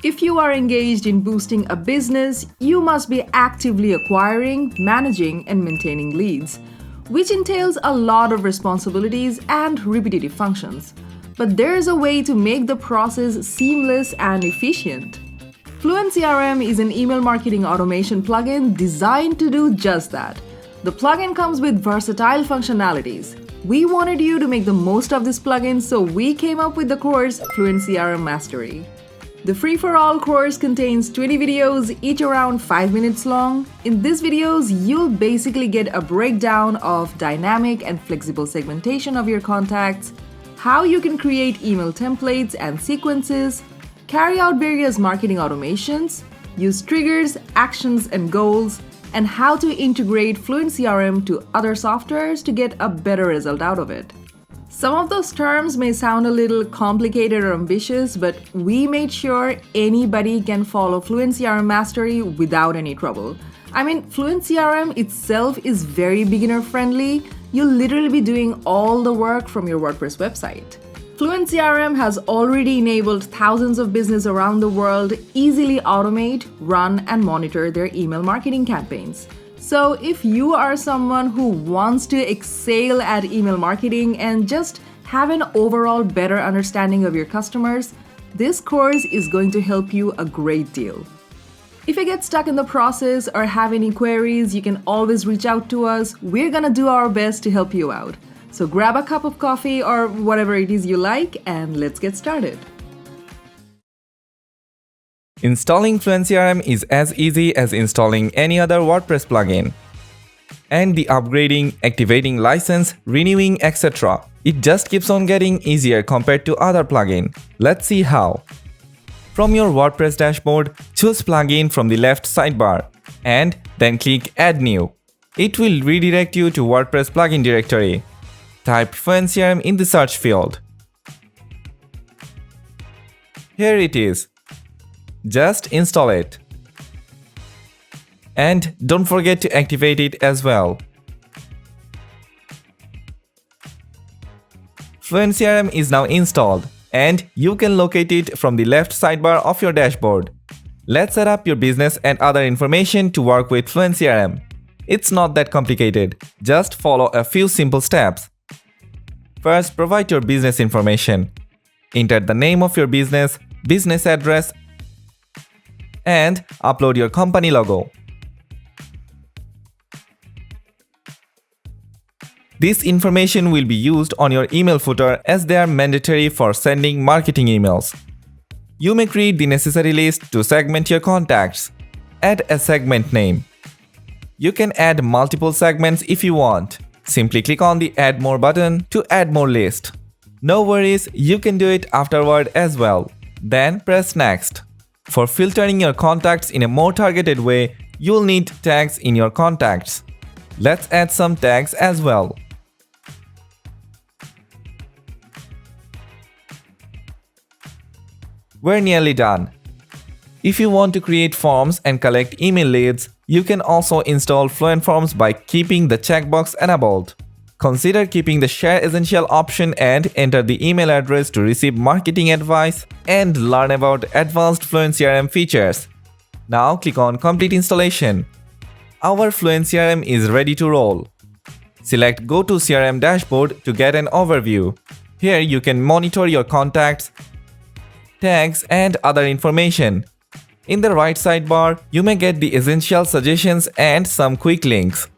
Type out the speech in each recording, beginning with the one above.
If you are engaged in boosting a business, you must be actively acquiring, managing, and maintaining leads, which entails a lot of responsibilities and repetitive functions. But there is a way to make the process seamless and efficient. FluentCRM is an email marketing automation plugin designed to do just that. The plugin comes with versatile functionalities. We wanted you to make the most of this plugin, so we came up with the course FluentCRM Mastery. The free-for-all course contains 20 videos, each around 5 minutes long. In these videos, you'll basically get a breakdown of dynamic and flexible segmentation of your contacts, how you can create email templates and sequences, carry out various marketing automations, use triggers, actions, and goals, and how to integrate FluentCRM to other softwares to get a better result out of it. Some of those terms may sound a little complicated or ambitious, but we made sure anybody can follow FluentCRM Mastery without any trouble. I mean, FluentCRM itself is very beginner-friendly. You'll literally be doing all the work from your WordPress website. FluentCRM has already enabled thousands of businesses around the world easily automate, run, and monitor their email marketing campaigns. So if you are someone who wants to excel at email marketing and just have an overall better understanding of your customers, this course is going to help you a great deal. If you get stuck in the process or have any queries, you can always reach out to us. We're gonna do our best to help you out. So grab a cup of coffee or whatever it is you like, and let's get started. Installing FluentCRM is as easy as installing any other WordPress plugin. And the upgrading, activating license, renewing, etc. It just keeps on getting easier compared to other plugins. Let's see how. From your WordPress dashboard, choose Plugin from the left sidebar and then click Add New. It will redirect you to WordPress plugin directory. Type FluentCRM in the search field. Here it is. Just install it. And don't forget to activate it as well. FluentCRM is now installed, and you can locate it from the left sidebar of your dashboard. Let's set up your business and other information to work with FluentCRM. It's not that complicated. Just follow a few simple steps. First, provide your business information. Enter the name of your business, business address, and upload your company logo. This information will be used on your email footer as they are mandatory for sending marketing emails. You may create the necessary list to segment your contacts. Add a segment name. You can add multiple segments if you want. Simply click on the Add More button to add more list. No worries, you can do it afterward as well. Then press Next. For filtering your contacts in a more targeted way, you'll need tags in your contacts. Let's add some tags as well. We're nearly done. If you want to create forms and collect email leads, you can also install Fluent Forms by keeping the checkbox enabled. Consider keeping the Share Essential option and enter the email address to receive marketing advice and learn about advanced FluentCRM features. Now click on Complete Installation. Our FluentCRM is ready to roll. Select Go to CRM Dashboard to get an overview. Here you can monitor your contacts, tags, and other information. In the right sidebar, you may get the essential suggestions and some quick links.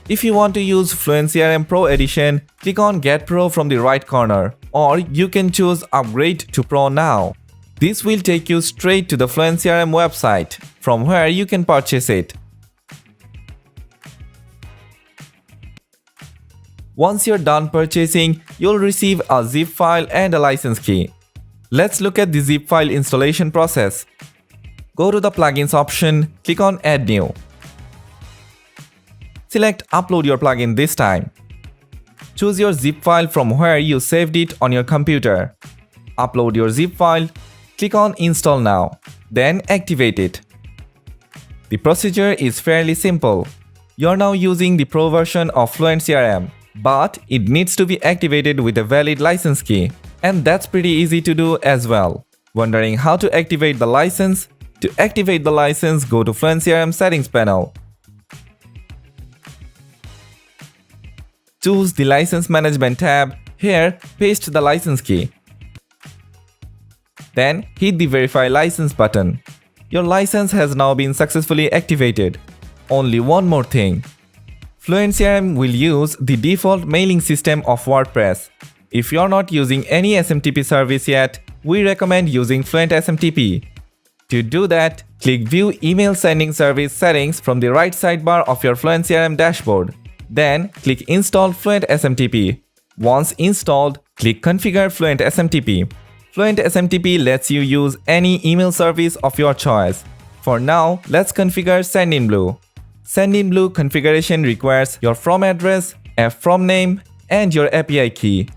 If you want to use FluentCRM Pro Edition, click on Get Pro from the right corner, or you can choose Upgrade to Pro now. This will take you straight to the FluentCRM website, from where you can purchase it. Once you're done purchasing, you'll receive a zip file and a license key. Let's look at the zip file installation process. Go to the Plugins option, click on Add New. Select Upload your plugin this time. Choose your zip file from where you saved it on your computer. Upload your zip file, click on Install Now, then activate it. The procedure is fairly simple. You're now using the Pro version of FluentCRM, but it needs to be activated with a valid license key, and that's pretty easy to do as well. Wondering how to activate the license? To activate the license, go to FluentCRM settings panel. Choose the license management tab. Here, paste the license key. Then hit the verify license button. Your license has now been successfully activated. Only one more thing. FluentCRM will use the default mailing system of WordPress. If you're not using any SMTP service yet, we recommend using Fluent SMTP. To do that, click View Email Sending Service Settings from the right sidebar of your FluentCRM dashboard. Then, click Install Fluent SMTP. Once installed, click Configure Fluent SMTP. Fluent SMTP lets you use any email service of your choice. For now, let's configure Sendinblue. Sendinblue configuration requires your from address, a from name, and your API key.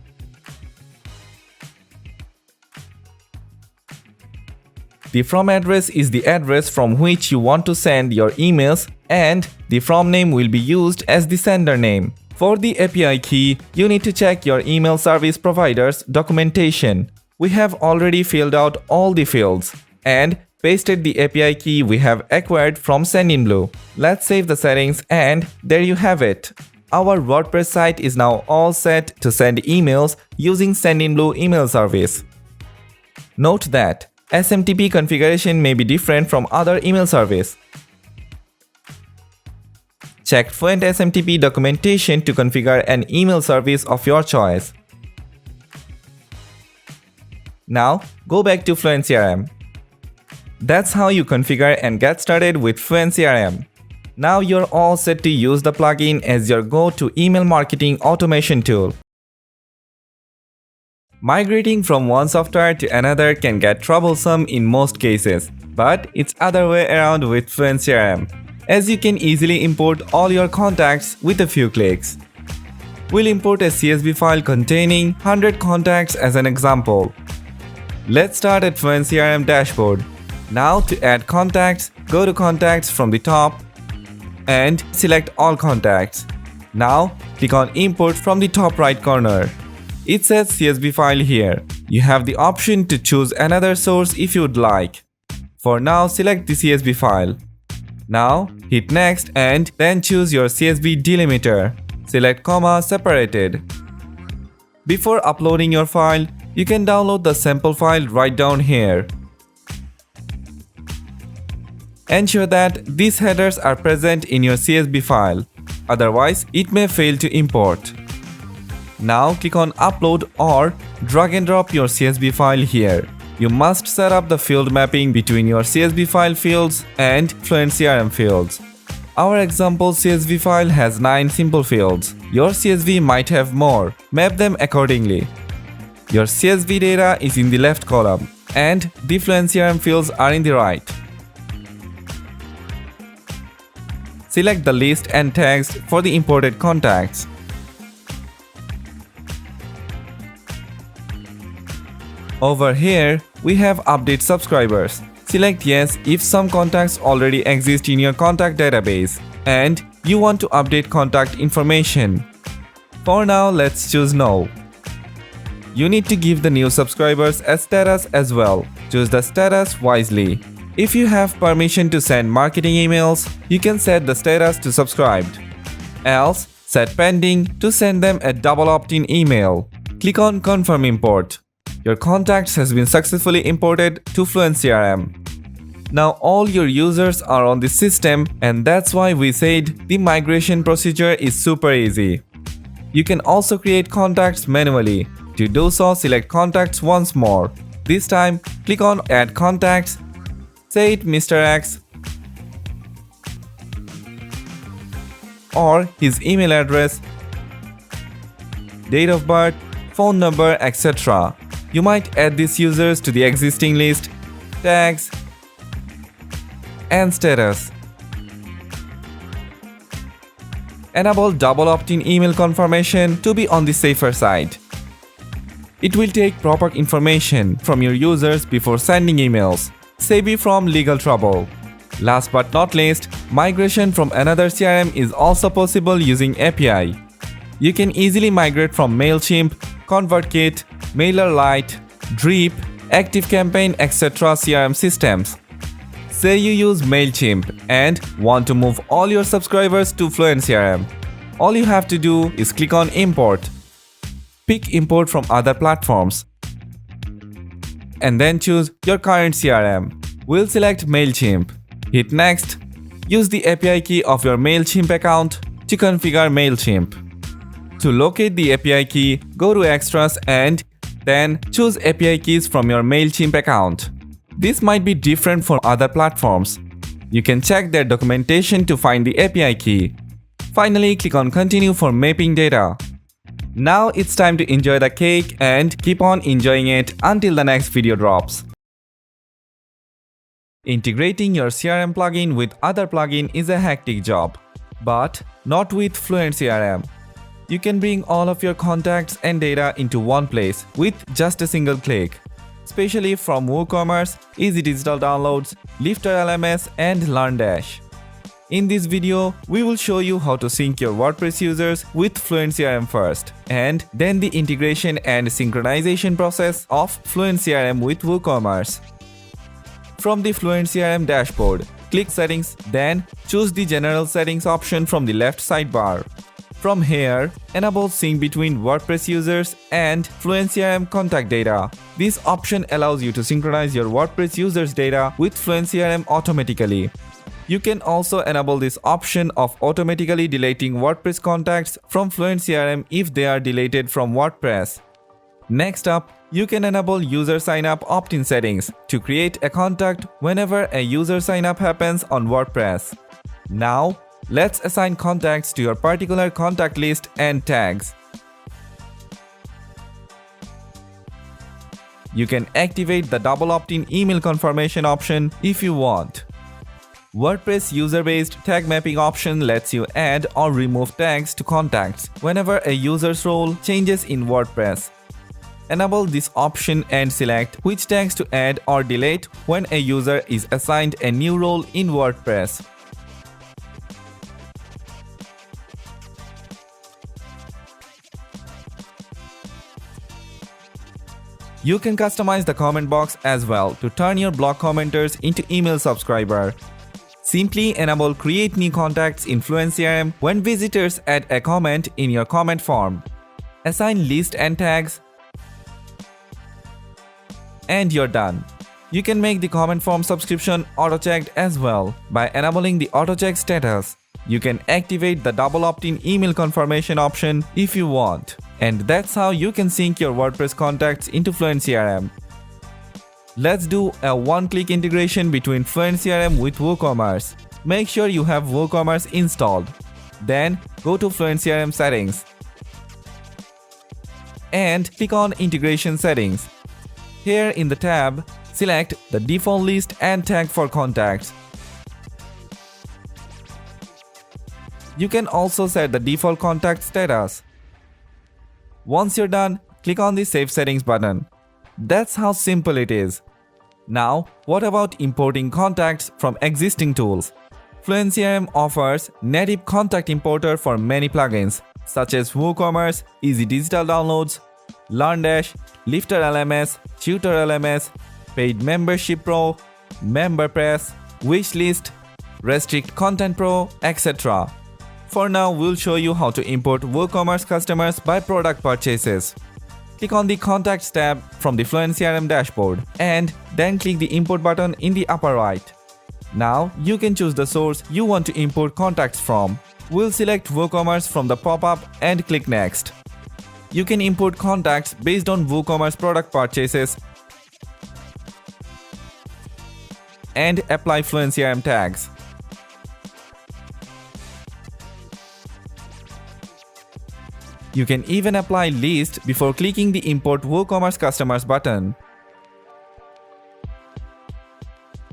The from address is the address from which you want to send your emails, and the from name will be used as the sender name. For the API key, you need to check your email service provider's documentation. We have already filled out all the fields and pasted the API key we have acquired from Sendinblue. Let's save the settings, and there you have it. Our WordPress site is now all set to send emails using Sendinblue email service. Note that SMTP configuration may be different from other email service. Check Fluent SMTP documentation to configure an email service of your choice. Now, go back to FluentCRM. That's how you configure and get started with FluentCRM. Now you're all set to use the plugin as your go-to email marketing automation tool. Migrating from one software to another can get troublesome in most cases, but it's other way around with FluentCRM, as you can easily import all your contacts with a few clicks. We'll import a CSV file containing 100 contacts as an example. Let's start at FluentCRM dashboard. Now to add contacts, go to Contacts from the top and select All Contacts. Now click on Import from the top right corner. It says CSV file here. You have the option to choose another source if you'd like. For now, select the CSV file. Now hit Next and then choose your CSV delimiter. Select comma separated. Before uploading your file, you can download the sample file right down here. Ensure that these headers are present in your CSV file, otherwise it may fail to import. Now click on Upload or drag and drop your CSV file here. You must set up the field mapping between your CSV file fields and FluentCRM fields. Our example CSV file has 9 simple fields. Your CSV might have more. Map them accordingly. Your CSV data is in the left column and the FluentCRM fields are in the right. Select the list and text for the imported contacts. Over here, we have Update Subscribers. Select Yes if some contacts already exist in your contact database and you want to update contact information. For now, let's choose No. You need to give the new subscribers a status as well. Choose the status wisely. If you have permission to send marketing emails, you can set the status to subscribed. Else, set pending to send them a double opt-in email. Click on Confirm Import. Your contacts has been successfully imported to FluentCRM. Now all your users are on the system, and that's why we said the migration procedure is super easy. You can also create contacts manually. To do so, select Contacts once more. This time, click on Add Contacts. Say it Mr. X or his email address, date of birth, phone number, etc. You might add these users to the existing list, tags, and status. Enable double opt-in email confirmation to be on the safer side. It will take proper information from your users before sending emails. Save you from legal trouble. Last but not least, migration from another CRM is also possible using API. You can easily migrate from MailChimp, ConvertKit, MailerLite, Drip, ActiveCampaign, etc. CRM systems. Say you use MailChimp and want to move all your subscribers to FluentCRM. All you have to do is click on Import. Pick Import from other platforms and then choose your current CRM. We'll select MailChimp. Hit Next. Use the API key of your MailChimp account to configure MailChimp. To locate the API key, go to Extras and then choose API keys from your MailChimp account. This might be different for other platforms. You can check their documentation to find the API key. Finally, click on Continue for mapping data. Now it's time to enjoy the cake and keep on enjoying it until the next video drops. Integrating your CRM plugin with other plugin is a hectic job, but not with FluentCRM. You can bring all of your contacts and data into one place with just a single click, especially from WooCommerce, Easy Digital Downloads, Lifter LMS, and LearnDash. In this video, we will show you how to sync your WordPress users with FluentCRM first, and then the integration and synchronization process of FluentCRM with WooCommerce. From the FluentCRM dashboard, click Settings, then choose the General Settings option from the left sidebar. From here, enable sync between WordPress users and FluentCRM contact data. This option allows you to synchronize your WordPress users' data with FluentCRM automatically. You can also enable this option of automatically deleting WordPress contacts from FluentCRM if they are deleted from WordPress. Next up, you can enable user signup opt-in settings to create a contact whenever a user signup happens on WordPress. Now, let's assign contacts to your particular contact list and tags. You can activate the double opt-in email confirmation option if you want. WordPress user-based tag mapping option lets you add or remove tags to contacts whenever a user's role changes in WordPress. Enable this option and select which tags to add or delete when a user is assigned a new role in WordPress. You can customize the comment box as well to turn your blog commenters into email subscriber. Simply enable Create New Contacts in FluentCRM when visitors add a comment in your comment form. Assign list and tags, and you're done. You can make the comment form subscription auto-checked as well by enabling the auto-check status. You can activate the double opt-in email confirmation option if you want. And that's how you can sync your WordPress contacts into FluentCRM. Let's do a one-click integration between FluentCRM with WooCommerce. Make sure you have WooCommerce installed. Then go to FluentCRM settings and click on Integration Settings. Here in the tab, select the default list and tag for contacts. You can also set the default contact status. Once you're done, click on the Save Settings button. That's how simple it is. Now, what about importing contacts from existing tools? FluentCRM offers native contact importer for many plugins such as WooCommerce, Easy Digital Downloads, LearnDash, Lifter LMS, Tutor LMS, Paid Membership Pro, MemberPress, Wishlist, Restrict Content Pro, etc. For now, we'll show you how to import WooCommerce customers by product purchases. Click on the Contacts tab from the FluentCRM dashboard and then click the Import button in the upper right. Now, you can choose the source you want to import contacts from. We'll select WooCommerce from the pop-up and click Next. You can import contacts based on WooCommerce product purchases and apply FluentCRM tags. You can even apply list before clicking the Import WooCommerce Customers button.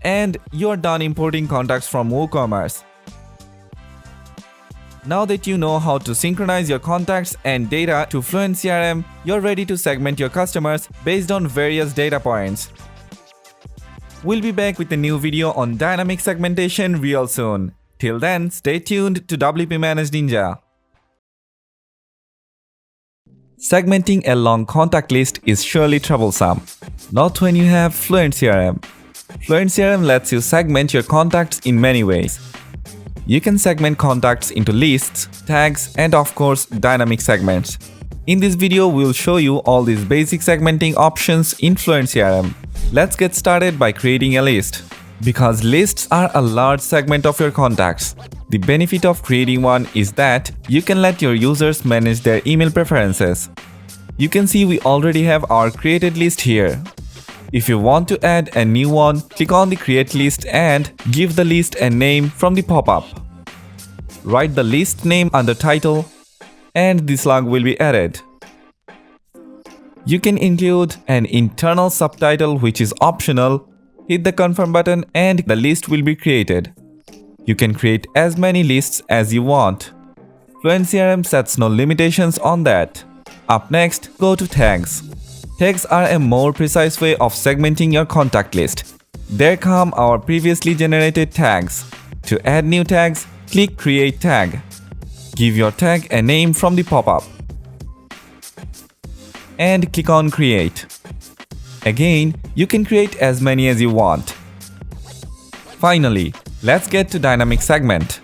And you're done importing contacts from WooCommerce. Now that you know how to synchronize your contacts and data to FluentCRM, you're ready to segment your customers based on various data points. We'll be back with a new video on dynamic segmentation real soon. Till then, stay tuned to WPManageNinja. Segmenting a long contact list is surely troublesome. Not when you have FluentCRM. FluentCRM lets you segment your contacts in many ways. You can segment contacts into lists, tags, and of course, dynamic segments. In this video, we'll show you all these basic segmenting options in FluentCRM. Let's get started by creating a list. Because lists are a large segment of your contacts, the benefit of creating one is that you can let your users manage their email preferences. You can see we already have our created list here. If you want to add a new one, click on the Create List and give the list a name from the pop-up. Write the list name under title and the slug will be added. You can include an internal subtitle which is optional. Hit the confirm button and the list will be created. You can create as many lists as you want. FluentCRM sets no limitations on that. Up next, go to tags. Tags are a more precise way of segmenting your contact list. There come our previously generated tags. To add new tags, click Create Tag. Give your tag a name from the pop-up. And click on Create. Again, you can create as many as you want. Finally, let's get to Dynamic Segment.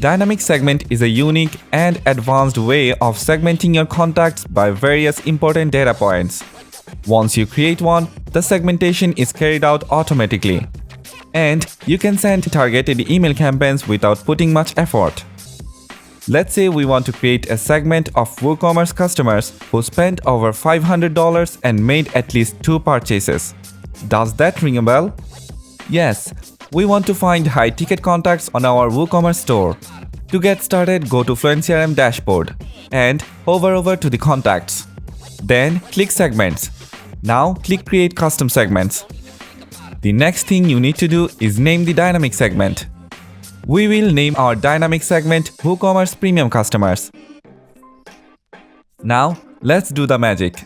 Dynamic Segment is a unique and advanced way of segmenting your contacts by various important data points. Once you create one, the segmentation is carried out automatically. And you can send targeted email campaigns without putting much effort. Let's say we want to create a segment of WooCommerce customers who spent over $500 and made at least 2 purchases. Does that ring a bell? Yes, we want to find high-ticket contacts on our WooCommerce store. To get started, go to FluentCRM dashboard and hover over to the contacts. Then click Segments. Now click Create Custom Segments. The next thing you need to do is name the dynamic segment. We will name our dynamic segment WooCommerce Premium Customers. Now, let's do the magic.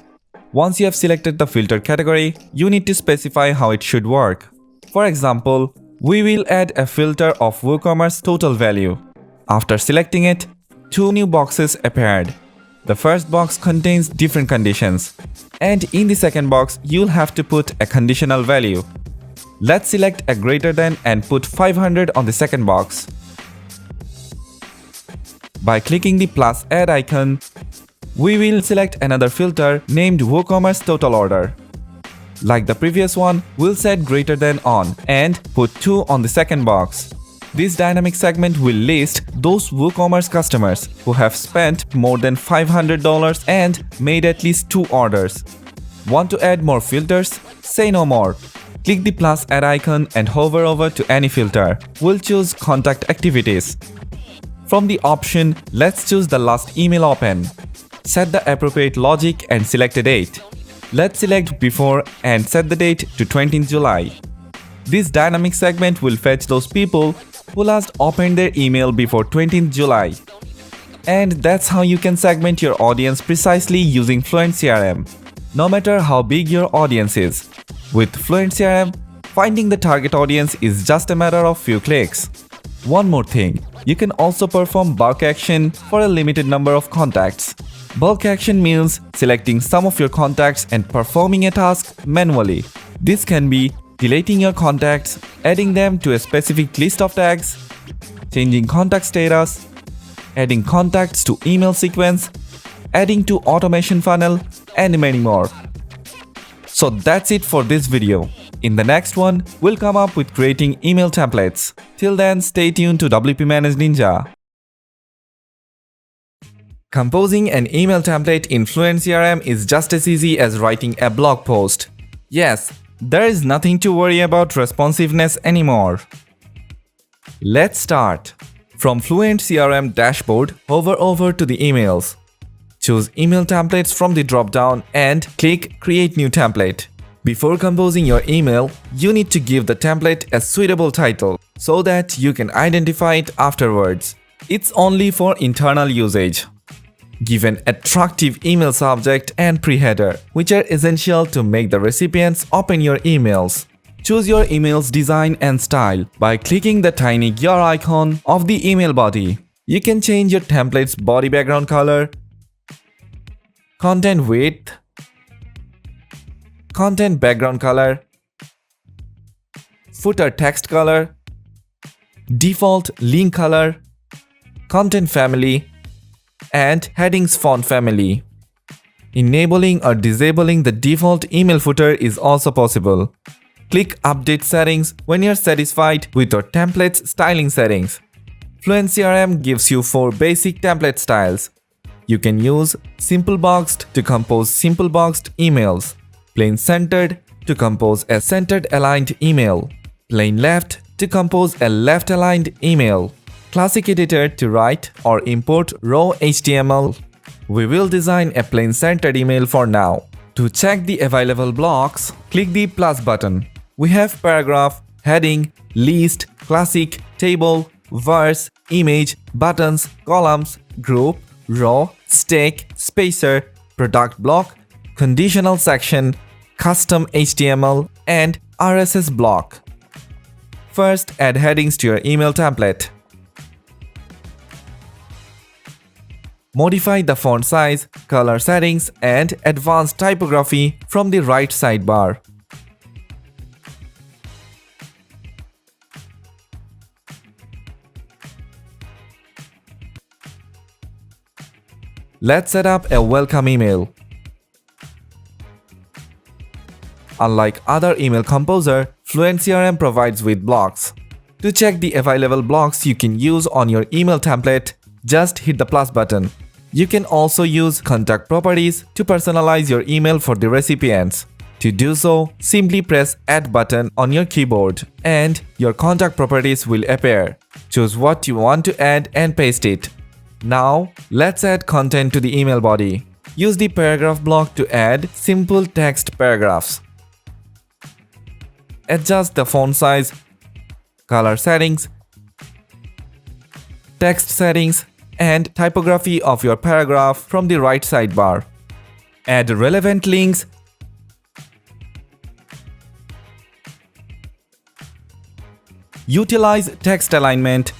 Once you have selected the filter category, you need to specify how it should work. For example, we will add a filter of WooCommerce total value. After selecting it, 2 new boxes appeared. The first box contains different conditions, and in the second box, you'll have to put a conditional value. Let's select a greater than and put 500 on the second box. By clicking the plus add icon, we will select another filter named WooCommerce Total Order. Like the previous one, we'll set greater than on and put 2 on the second box. This dynamic segment will list those WooCommerce customers who have spent more than $500 and made at least 2 orders. Want to add more filters? Say no more. Click the plus add icon and hover over to any filter. We'll choose Contact Activities. From the option, let's choose the last email open. Set the appropriate logic and select a date. Let's select before and set the date to 20th July. This dynamic segment will fetch those people who last opened their email before 20th July. And that's how you can segment your audience precisely using FluentCRM, no matter how big your audience is. With FluentCRM, finding the target audience is just a matter of few clicks. One more thing, you can also perform bulk action for a limited number of contacts. Bulk action means selecting some of your contacts and performing a task manually. This can be deleting your contacts, adding them to a specific list of tags, changing contact status, adding contacts to email sequence, adding to automation funnel, and many more. So that's it for this video. In the next one, we'll come up with creating email templates. Till then, stay tuned to WPManageNinja. Composing an email template in FluentCRM is just as easy as writing a blog post. Yes, there is nothing to worry about responsiveness anymore. Let's start. From FluentCRM dashboard, hover over to the emails. Choose Email Templates from the drop-down and click Create New Template. Before composing your email, you need to give the template a suitable title so that you can identify it afterwards. It's only for internal usage. Give an attractive email subject and pre-header, which are essential to make the recipients open your emails. Choose your email's design and style by clicking the tiny gear icon of the email body. You can change your template's body background color, content width, content background color, footer text color, default link color, content family, and headings font family. Enabling or disabling the default email footer is also possible. Click Update Settings when you're satisfied with your template's styling settings. FluentCRM gives you 4 basic template styles. You can use Simple Boxed to compose simple boxed emails, Plain Centered to compose a centered aligned email, Plain Left to compose a left aligned email, Classic Editor to write or import raw HTML. We will design a plain centered email for now. To check the available blocks, click the plus button. We have paragraph, heading, list, classic, table, verse, image, buttons, columns, group, row, stack, spacer, product block, conditional section, custom HTML, and RSS block. First, add headings to your email template. Modify the font size, color settings, and advanced typography from the right sidebar. Let's set up a welcome email. Unlike other email composer, FluentCRM provides with blocks. To check the available blocks you can use on your email template, just hit the plus button. You can also use contact properties to personalize your email for the recipients. To do so, simply press Add button on your keyboard and your contact properties will appear. Choose what you want to add and paste it. Now, let's add content to the email body. Use the paragraph block to add simple text paragraphs. Adjust the font size, color settings, text settings, and typography of your paragraph from the right sidebar. Add relevant links, utilize text alignment,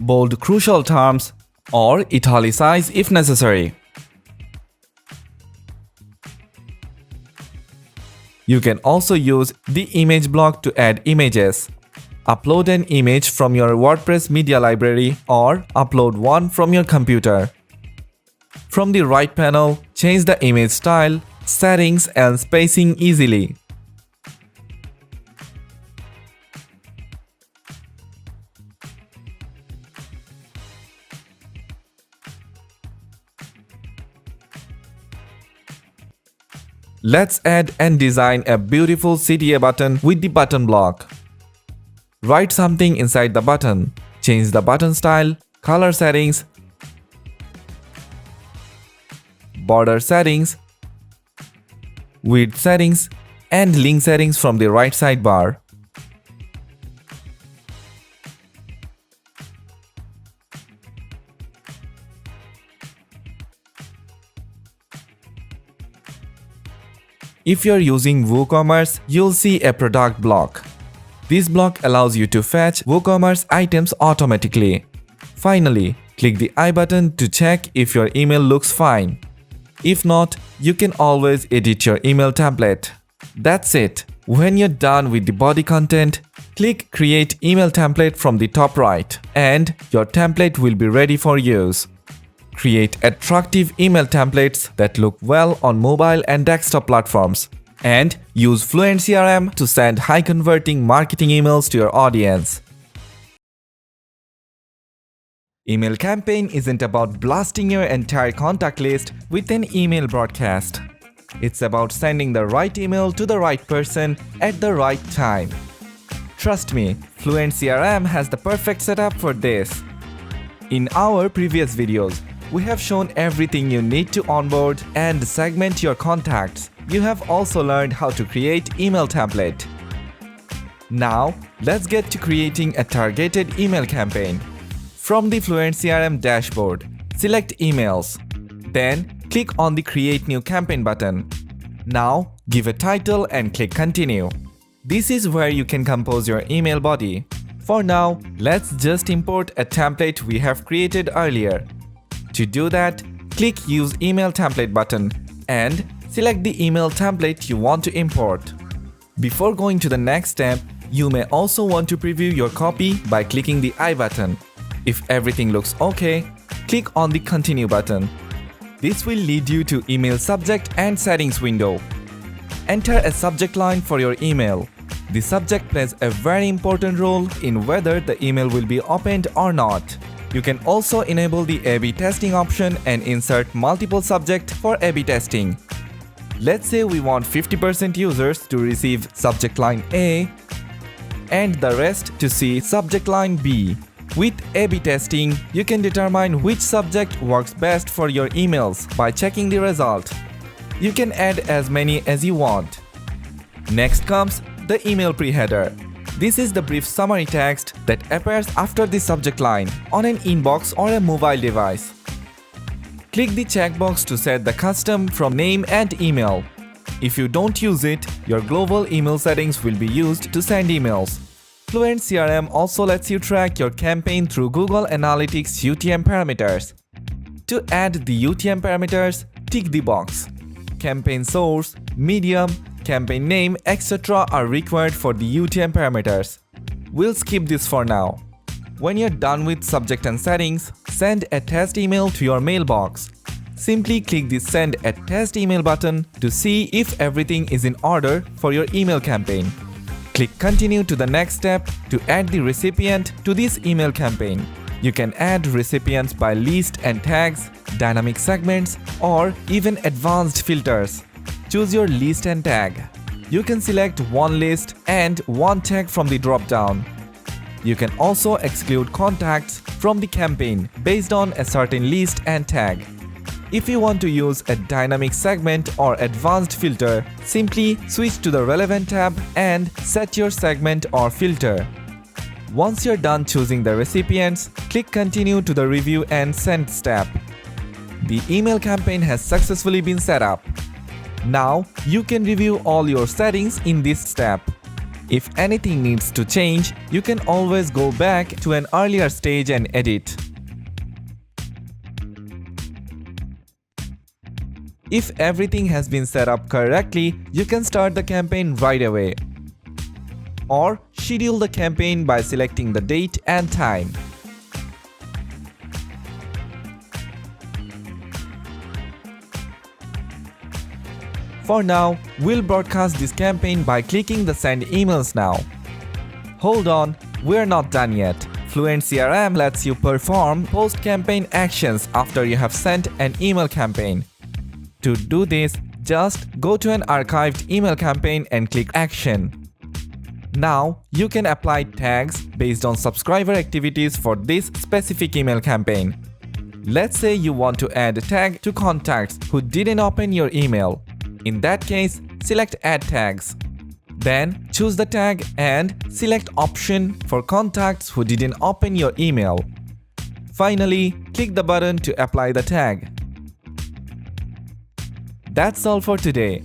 bold crucial terms, or italicize if necessary. You can also use the image block to add images. Upload an image from your WordPress media library or upload one from your computer. From the right panel, change the image style, settings, and spacing easily. Let's add and design a beautiful CTA button with the button block. Write something inside the button. Change the button style, color settings, border settings, width settings, and link settings from the right sidebar. If you're using WooCommerce, you'll see a product block. This block allows you to fetch WooCommerce items automatically. Finally, click the I button to check if your email looks fine. If not, you can always edit your email template. That's it. When you're done with the body content, click Create Email Template from the top right, and your template will be ready for use. Create attractive email templates that look well on mobile and desktop platforms. And use FluentCRM to send high-converting marketing emails to your audience. Email campaign isn't about blasting your entire contact list with an email broadcast. It's about sending the right email to the right person at the right time. Trust me, FluentCRM has the perfect setup for this. In our previous videos, we have shown everything you need to onboard and segment your contacts. You have also learned how to create email template. Now, let's get to creating a targeted email campaign. From the FluentCRM dashboard, select Emails. Then, click on the Create New Campaign button. Now, give a title and click Continue. This is where you can compose your email body. For now, let's just import a template we have created earlier. To do that, click Use Email Template button and select the email template you want to import. Before going to the next step, you may also want to preview your copy by clicking the I button. If everything looks okay, click on the Continue button. This will lead you to Email Subject and Settings window. Enter a subject line for your email. The subject plays a very important role in whether the email will be opened or not. You can also enable the A/B testing option and insert multiple subjects for A/B testing. Let's say we want 50% users to receive subject line A and the rest to see subject line B. With A/B testing, you can determine which subject works best for your emails by checking the result. You can add as many as you want. Next comes the email pre-header. This is the brief summary text that appears after the subject line on an inbox or a mobile device. Click the checkbox to set the custom from name and email. If you don't use it, your global email settings will be used to send emails. FluentCRM also lets you track your campaign through Google Analytics UTM parameters. To add the UTM parameters, tick the box. Campaign source, medium, campaign name, etc. are required for the UTM parameters. We'll skip this for now. When you're done with subject and settings, send a test email to your mailbox. Simply click the Send a Test Email button to see if everything is in order for your email campaign. Click Continue to the next step to add the recipient to this email campaign. You can add recipients by list and tags, dynamic segments, or even advanced filters. Choose your list and tag. You can select one list and one tag from the drop-down. You can also exclude contacts from the campaign based on a certain list and tag. If you want to use a dynamic segment or advanced filter, simply switch to the relevant tab and set your segment or filter. Once you're done choosing the recipients, click Continue to the Review and Send step. The email campaign has successfully been set up. Now, you can review all your settings in this step. If anything needs to change, you can always go back to an earlier stage and edit. If everything has been set up correctly, you can start the campaign right away. Or schedule the campaign by selecting the date and time. For now, we'll broadcast this campaign by clicking the Send Emails Now. Hold on, we're not done yet. FluentCRM lets you perform post-campaign actions after you have sent an email campaign. To do this, just go to an archived email campaign and click Action. Now, you can apply tags based on subscriber activities for this specific email campaign. Let's say you want to add a tag to contacts who didn't open your email. In that case, select Add Tags. Then, choose the tag and select Option for contacts who didn't open your email. Finally, click the button to apply the tag. That's all for today.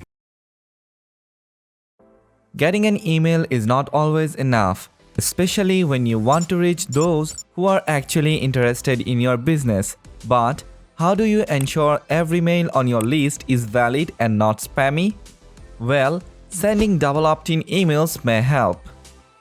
Getting an email is not always enough, especially when you want to reach those who are actually interested in your business. But how do you ensure every mail on your list is valid and not spammy? Well, sending double opt-in emails may help.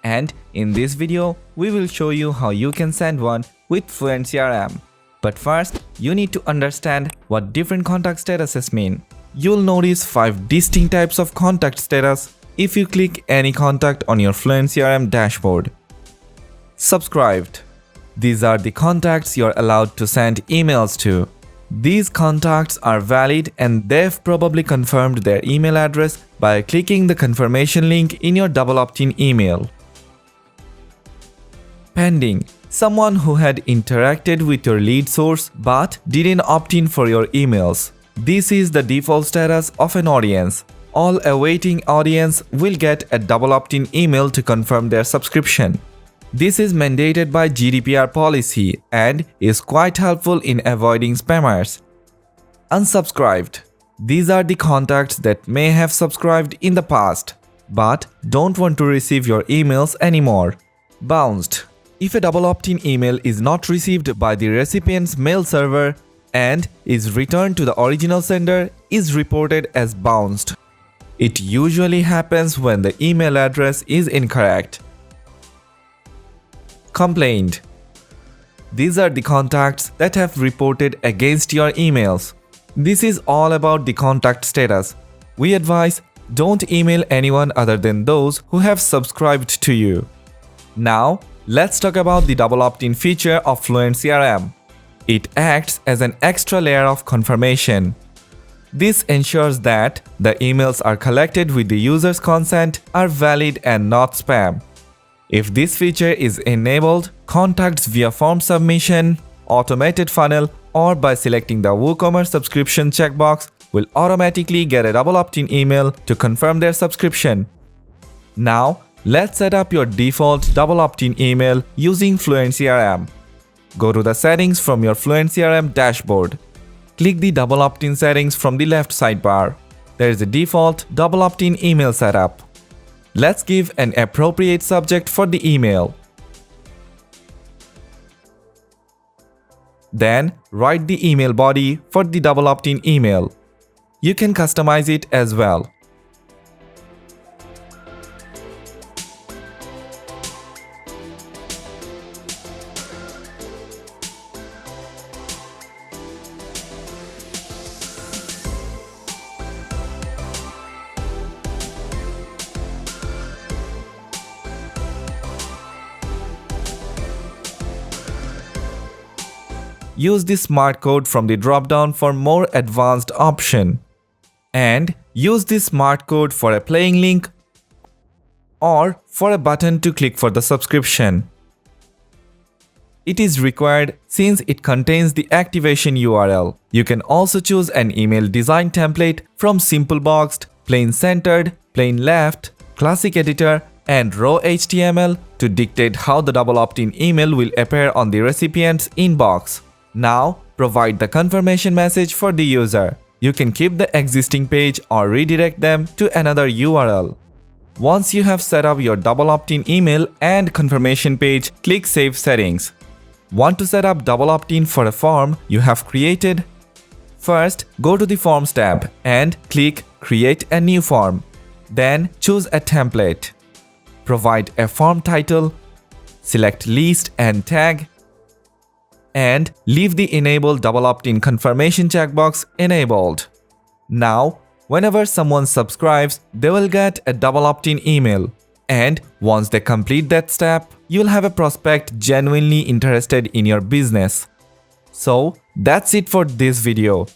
And in this video, we will show you how you can send one with FluentCRM. But first, you need to understand what different contact statuses mean. You'll notice 5 distinct types of contact status if you click any contact on your FluentCRM dashboard. Subscribed. These are the contacts you're allowed to send emails to. These contacts are valid and they've probably confirmed their email address by clicking the confirmation link in your double opt-in email. Pending. Someone who had interacted with your lead source but didn't opt in for your emails. This is the default status of an audience. All awaiting audience will get a double opt-in email to confirm their subscription. This is mandated by GDPR policy and is quite helpful in avoiding spammers. Unsubscribed. These are the contacts that may have subscribed in the past, but don't want to receive your emails anymore. Bounced. If a double opt-in email is not received by the recipient's mail server, and is returned to the original sender is reported as bounced. It usually happens when the email address is incorrect. Complaint. These are the contacts that have reported against your emails. This is all about the contact status. We advise don't email anyone other than those who have subscribed to you. Now, let's talk about the double opt-in feature of FluentCRM. It acts as an extra layer of confirmation. This ensures that the emails are collected with the user's consent are valid and not spam. If this feature is enabled, contacts via form submission, automated funnel, or by selecting the WooCommerce subscription checkbox will automatically get a double opt-in email to confirm their subscription. Now, let's set up your default double opt-in email using FluentCRM. Go to the settings from your FluentCRM dashboard. Click the double opt-in settings from the left sidebar. There is a default double opt-in email setup. Let's give an appropriate subject for the email. Then, write the email body for the double opt-in email. You can customize it as well. Use the smart code from the drop-down for more advanced option. And use the smart code for a playing link or for a button to click for the subscription. It is required since it contains the activation URL. You can also choose an email design template from Simple Boxed, Plain Centered, Plain Left, Classic Editor, and Raw HTML to dictate how the double opt-in email will appear on the recipient's inbox. Now, provide the confirmation message for the user. You can keep the existing page or redirect them to another URL. Once you have set up your double opt-in email and confirmation page, click Save Settings. Want to set up double opt-in for a form you have created? First, go to the Forms tab and click Create a new form. Then choose a template. Provide a form title, select List and Tag, and leave the Enable Double Opt-in Confirmation checkbox enabled. Now, whenever someone subscribes, they will get a double opt-in email. And once they complete that step, you'll have a prospect genuinely interested in your business. So, that's it for this video.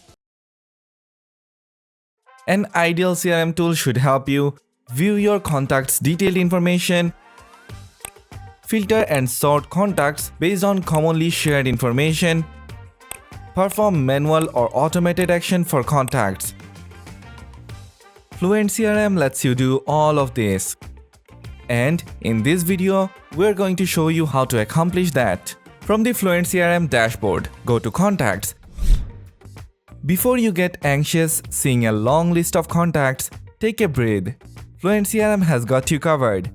An ideal CRM tool should help you view your contacts' detailed information, filter and sort contacts based on commonly shared information, perform manual or automated action for contacts. FluentCRM lets you do all of this. And in this video, we're going to show you how to accomplish that. From the FluentCRM dashboard, go to Contacts. Before you get anxious seeing a long list of contacts, take a breath. FluentCRM has got you covered.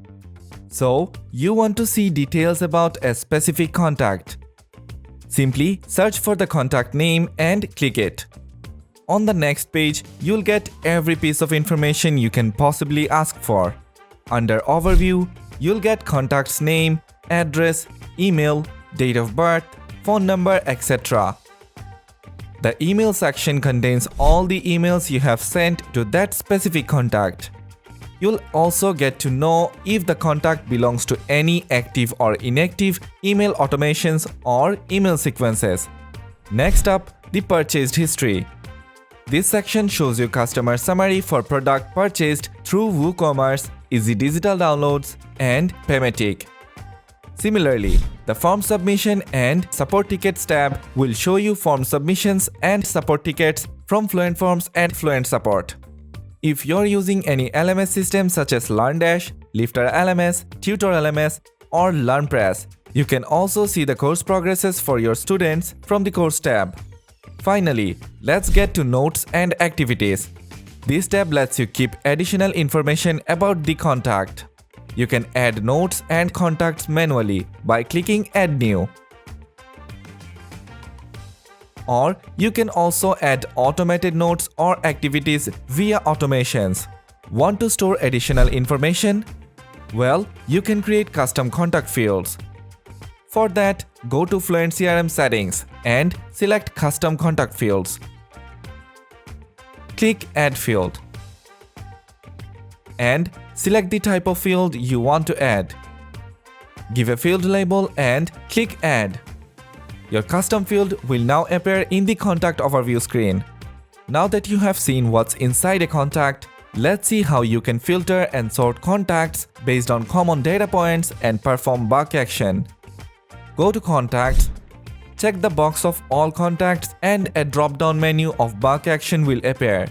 So, you want to see details about a specific contact. Simply search for the contact name and click it. On the next page, you'll get every piece of information you can possibly ask for. Under Overview, you'll get contact's name, address, email, date of birth, phone number, etc. The email section contains all the emails you have sent to that specific contact. You'll also get to know if the contact belongs to any active or inactive email automations or email sequences. Next up, the purchased history. This section shows you customer summary for product purchased through WooCommerce, Easy Digital Downloads, and Paymatic. Similarly, the Form Submission and Support Tickets tab will show you form submissions and support tickets from Fluent Forms and Fluent Support. If you're using any LMS system such as LearnDash, Lifter LMS, Tutor LMS, or LearnPress, you can also see the course progresses for your students from the Course tab. Finally, let's get to Notes and Activities. This tab lets you keep additional information about the contact. You can add notes and contacts manually by clicking Add New. Or you can also add automated notes or activities via automations. Want to store additional information? Well, you can create custom contact fields. For that, go to FluentCRM settings and select Custom Contact Fields. Click Add Field and select the type of field you want to add. Give a field label and click Add. Your custom field will now appear in the Contact Overview screen. Now that you have seen what's inside a contact, let's see how you can filter and sort contacts based on common data points and perform bulk action. Go to Contacts, check the box of all contacts and a drop-down menu of bulk action will appear.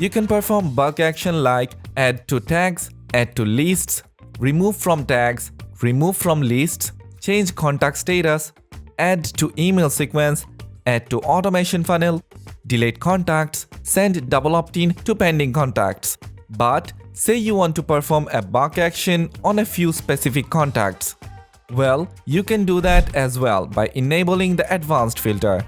You can perform bulk action like add to tags, add to lists, remove from tags, remove from lists, change contact status, add to email sequence, add to automation funnel, delete contacts, send double opt-in to pending contacts. But say you want to perform a bulk action on a few specific contacts. Well, you can do that as well by enabling the advanced filter.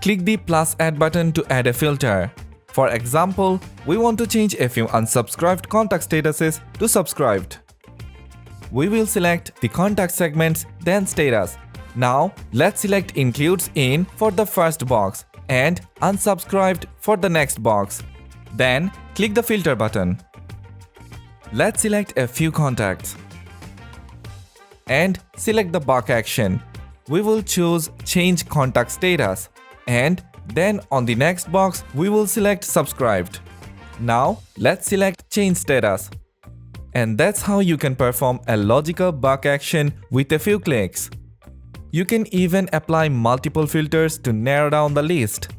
Click the plus add button to add a filter. For example, we want to change a few unsubscribed contact statuses to subscribed. We will select the contact segments, then status. Now, let's select includes in for the first box and unsubscribed for the next box. Then, click the filter button. Let's select a few contacts and select the bulk action. We will choose change contact status and then on the next box we will select subscribed. Now let's select change status. And that's how you can perform a logical bulk action with a few clicks. You can even apply multiple filters to narrow down the list.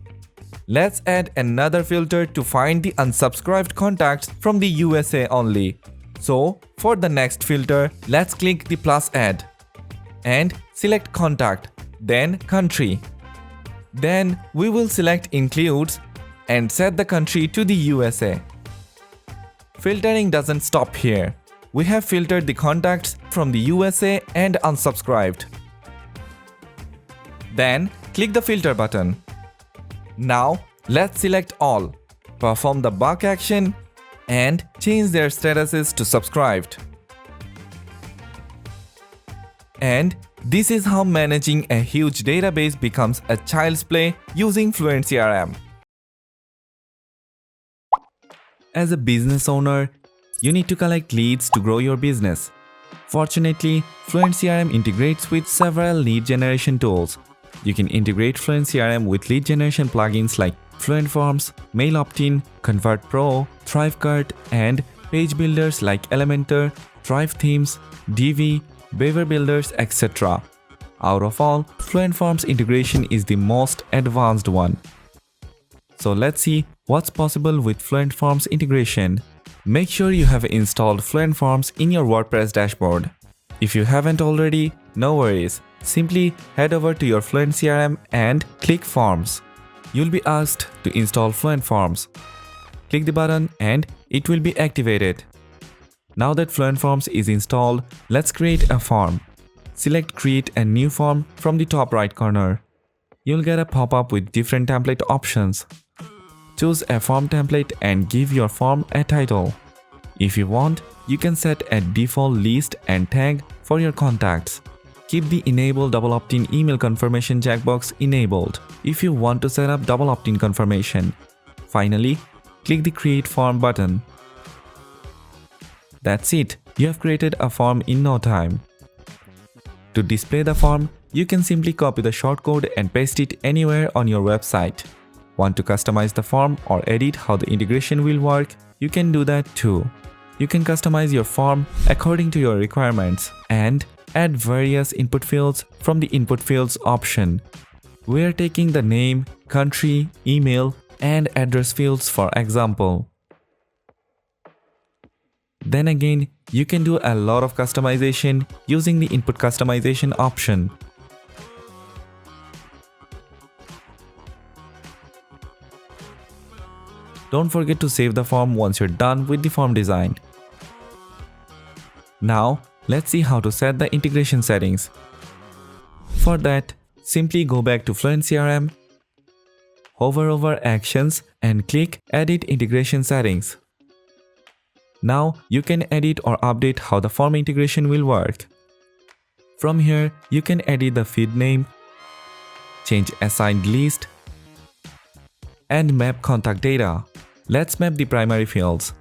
Let's add another filter to find the unsubscribed contacts from the USA only. So, for the next filter, let's click the plus add and select contact, then country. Then we will select includes and set the country to the USA. Filtering doesn't stop here. We have filtered the contacts from the USA and unsubscribed. Then click the filter button. Now let's select all, perform the bulk action and change their statuses to subscribed. And this is how managing a huge database becomes a child's play using FluentCRM. As a business owner, you need to collect leads to grow your business. Fortunately, FluentCRM integrates with several lead generation tools. You can integrate FluentCRM with lead generation plugins like Fluent Forms, Mail Opt-in, Convert Pro, ThriveCart, and page builders like Elementor, Thrive Themes, Divi, Beaver Builders, etc. Out of all, Fluent Forms integration is the most advanced one. So let's see what's possible with Fluent Forms integration. Make sure you have installed Fluent Forms in your WordPress dashboard. If you haven't already, no worries. Simply head over to your FluentCRM and click Forms. You'll be asked to install Fluent Forms. Click the button and it will be activated. Now that Fluent Forms is installed, let's create a form. Select Create a New Form from the top right corner. You'll get a pop-up with different template options. Choose a form template and give your form a title. If you want, you can set a default list and tag for your contacts. Keep the Enable Double Opt-in Email Confirmation checkbox enabled if you want to set up double opt-in confirmation. Finally, click the Create Form button. That's it, you have created a form in no time. To display the form, you can simply copy the shortcode and paste it anywhere on your website. Want to customize the form or edit how the integration will work? You can do that too. You can customize your form according to your requirements and add various input fields from the Input Fields option. We are taking the name, country, email, and address fields for example. Then again, you can do a lot of customization using the Input Customization option. Don't forget to save the form once you're done with the form design. Now, let's see how to set the integration settings. For that, simply go back to FluentCRM, hover over Actions and click Edit Integration Settings. Now you can edit or update how the form integration will work. From here, you can edit the feed name, change assigned list, and map contact data. Let's map the primary fields.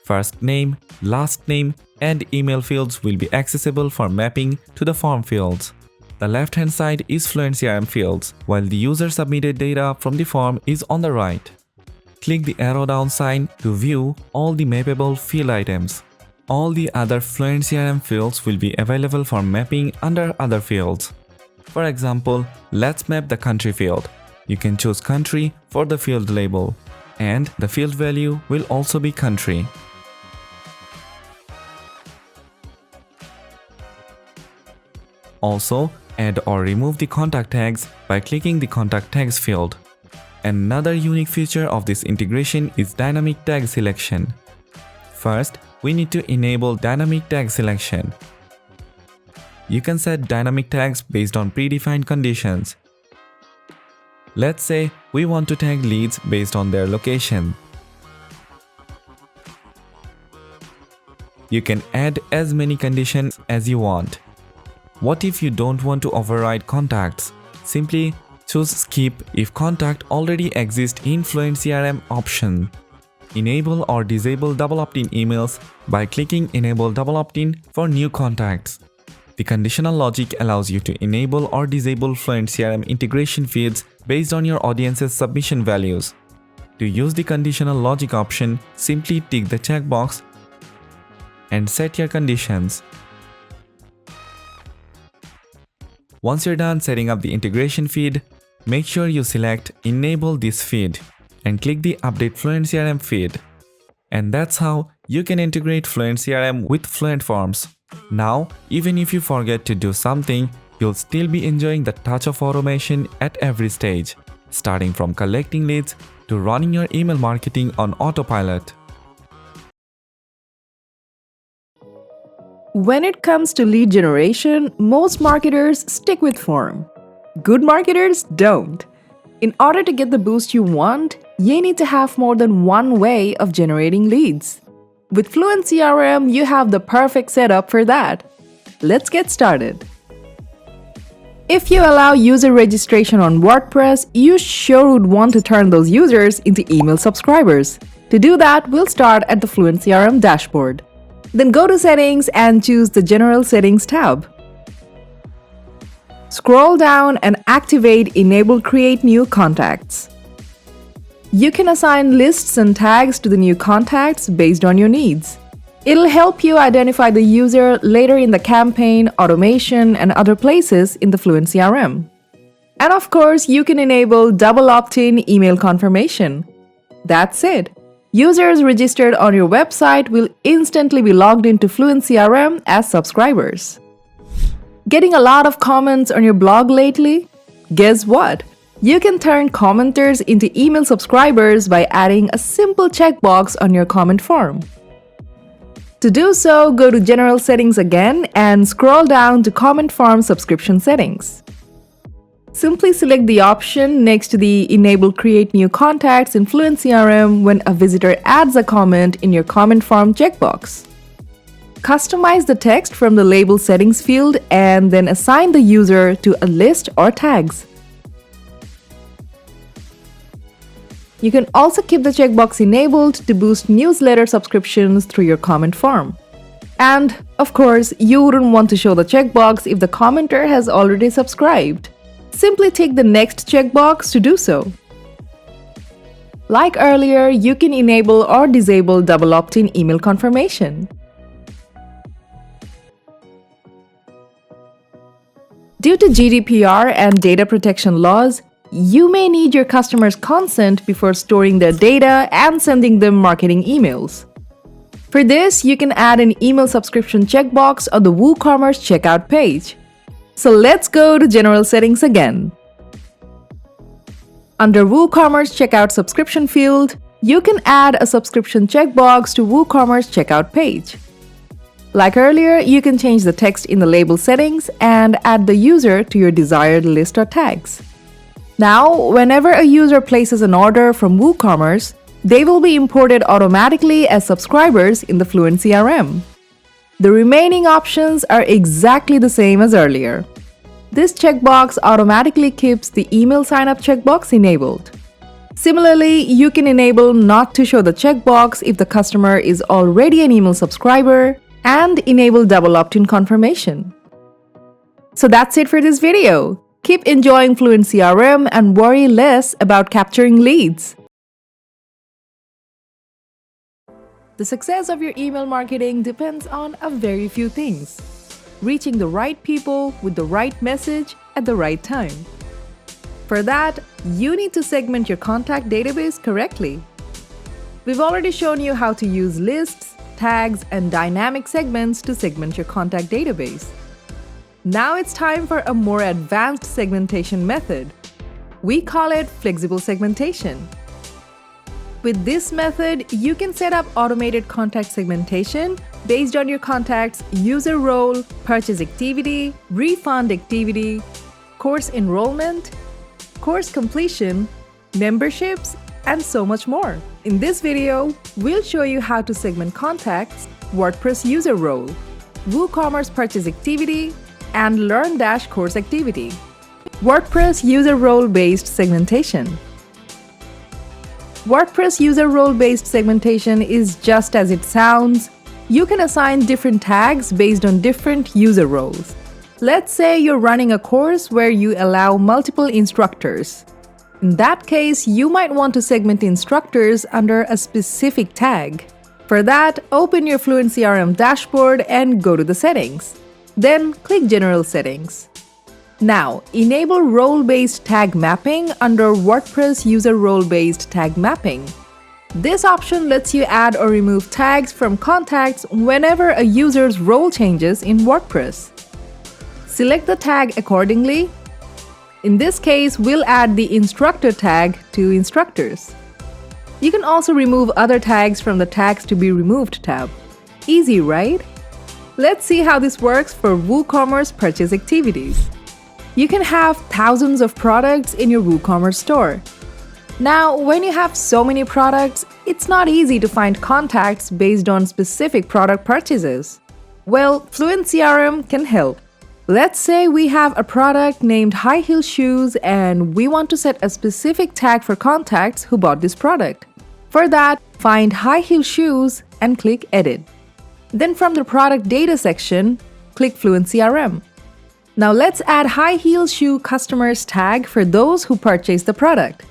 First name, last name, and email fields will be accessible for mapping to the form fields. The left-hand side is FluentCRM fields, while the user submitted data from the form is on the right. Click the arrow down sign to view all the mappable field items. All the other FluentCRM fields will be available for mapping under other fields. For example, let's map the country field. You can choose country for the field label, and the field value will also be country. Also, add or remove the contact tags by clicking the contact tags field. Another unique feature of this integration is dynamic tag selection. First, we need to enable dynamic tag selection. You can set dynamic tags based on predefined conditions. Let's say we want to tag leads based on their location. You can add as many conditions as you want. What if you don't want to override contacts? Simply choose Skip if contact already exists in FluentCRM option. Enable or disable double opt-in emails by clicking Enable double opt-in for new contacts. The conditional logic allows you to enable or disable FluentCRM integration feeds based on your audience's submission values. To use the conditional logic option, simply tick the checkbox and set your conditions. Once you're done setting up the integration feed, make sure you select Enable this feed and click the Update FluentCRM feed. And that's how you can integrate FluentCRM with Fluent Forms. Now, even if you forget to do something, you'll still be enjoying the touch of automation at every stage, starting from collecting leads to running your email marketing on autopilot. When it comes to lead generation, most marketers stick with form. Good marketers don't. In order to get the boost you want, you need to have more than one way of generating leads. With FluentCRM, you have the perfect setup for that. Let's get started. If you allow user registration on WordPress, you sure would want to turn those users into email subscribers. To do that, we'll start at the FluentCRM dashboard. Then go to Settings and choose the General Settings tab. Scroll down and activate Enable Create New Contacts. You can assign lists and tags to the new contacts based on your needs. It'll help you identify the user later in the campaign, automation, and other places in the FluentCRM. And of course, you can enable double opt-in email confirmation. That's it. Users registered on your website will instantly be logged into FluentCRM as subscribers. Getting a lot of comments on your blog lately? Guess what? You can turn commenters into email subscribers by adding a simple checkbox on your comment form. To do so, go to General Settings again and scroll down to Comment Form Subscription Settings. Simply select the option next to the Enable Create New Contacts in FluentCRM when a visitor adds a comment in your comment form checkbox. Customize the text from the Label Settings field and then assign the user to a list or tags. You can also keep the checkbox enabled to boost newsletter subscriptions through your comment form. And, of course, you wouldn't want to show the checkbox if the commenter has already subscribed. Simply tick the next checkbox to do so. Like earlier, you can enable or disable double opt-in email confirmation. Due to GDPR and data protection laws, you may need your customers' consent before storing their data and sending them marketing emails. For this, you can add an email subscription checkbox on the WooCommerce checkout page. So let's go to General Settings again. Under WooCommerce checkout subscription field, you can add a subscription checkbox to WooCommerce checkout page. Like earlier, you can change the text in the label settings and add the user to your desired list or tags. Now, whenever a user places an order from WooCommerce, they will be imported automatically as subscribers in the Fluent CRM. The remaining options are exactly the same as earlier. This checkbox automatically keeps the email sign-up checkbox enabled. Similarly, you can enable not to show the checkbox if the customer is already an email subscriber and enable double opt-in confirmation. So that's it for this video. Keep enjoying Fluent CRM and worry less about capturing leads. The success of your email marketing depends on a very few things. Reaching the right people with the right message at the right time. For that, you need to segment your contact database correctly. We've already shown you how to use lists, tags, and dynamic segments to segment your contact database. Now it's time for a more advanced segmentation method. We call it flexible segmentation. With this method, you can set up automated contact segmentation based on your contact's user role, purchase activity, refund activity, course enrollment, course completion, memberships, and so much more. In this video, we'll show you how to segment contacts, WordPress user role, WooCommerce purchase activity, and Learn-course activity. WordPress user role-based segmentation. WordPress user role-based segmentation is just as it sounds. You can assign different tags based on different user roles. Let's say you're running a course where you allow multiple instructors. In that case, you might want to segment instructors under a specific tag. For that, open your Fluent CRM dashboard and go to the settings. Then click General Settings. Now, enable role-based tag mapping under WordPress user role-based tag mapping. This option lets you add or remove tags from contacts whenever a user's role changes in WordPress. Select the tag accordingly. In this case, we'll add the instructor tag to instructors. You can also remove other tags from the Tags to be Removed tab. Easy, right? Let's see how this works for WooCommerce purchase activities. You can have thousands of products in your WooCommerce store. Now, when you have so many products, it's not easy to find contacts based on specific product purchases. Well, Fluent CRM can help. Let's say we have a product named high heel shoes and we want to set a specific tag for contacts who bought this product. For that, find high heel shoes and click Edit. Then from the product data section, click Fluent CRM. Now let's add high heel shoe customers tag for those who purchased the product.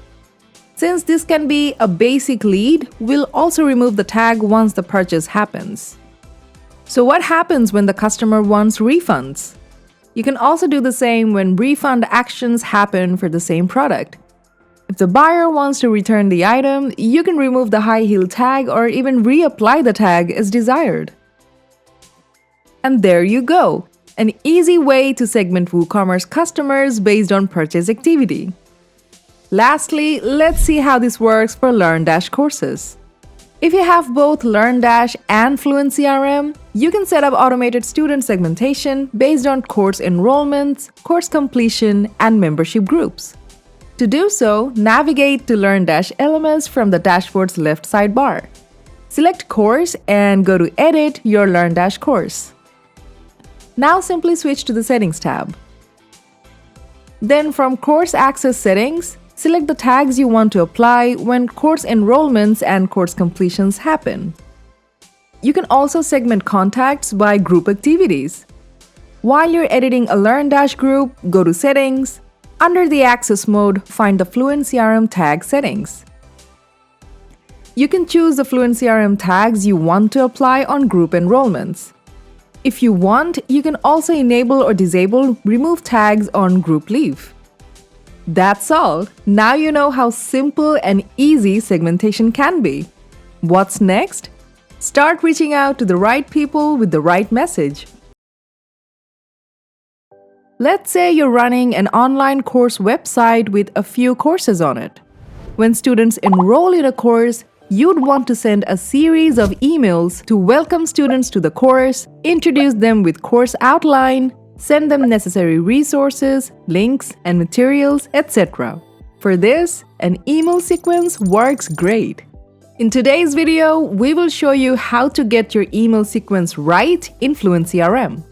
Since this can be a basic lead, we'll also remove the tag once the purchase happens. So what happens when the customer wants refunds? You can also do the same when refund actions happen for the same product. If the buyer wants to return the item, you can remove the high heel tag or even reapply the tag as desired. And there you go, an easy way to segment WooCommerce customers based on purchase activity. Lastly, let's see how this works for Learn-courses. If you have both Learn- and Fluent CRM, you can set up automated student segmentation based on course enrollments, course completion, and membership groups. To do so, navigate to Learn-LMS from the dashboard's left sidebar. Select Course and go to Edit your Learn-course. Now simply switch to the Settings tab. Then from Course Access Settings, select the tags you want to apply when course enrollments and course completions happen. You can also segment contacts by group activities. While you're editing a Learn- group, go to Settings. Under the Access mode, find the Fluent CRM tag settings. You can choose the Fluent CRM tags you want to apply on group enrollments. If you want, you can also enable or disable remove tags on group leave. That's all. Now you know how simple and easy segmentation can be. What's next? Start reaching out to the right people with the right message. Let's say you're running an online course website with a few courses on it. When students enroll in a course, you'd want to send a series of emails to welcome students to the course, introduce them with course outline, send them necessary resources, links, and materials, etc. For this, an email sequence works great. In today's video, we will show you how to get your email sequence right in FluentCRM.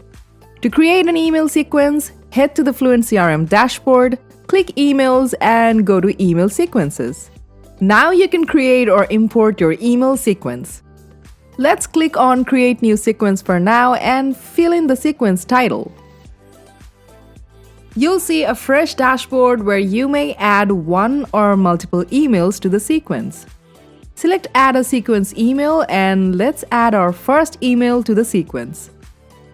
To create an email sequence, head to the FluentCRM dashboard, click Emails and go to Email Sequences. Now you can create or import your email sequence. Let's click on Create New Sequence for now and fill in the sequence title. You'll see a fresh dashboard where you may add one or multiple emails to the sequence. Select Add a Sequence Email and let's add our first email to the sequence.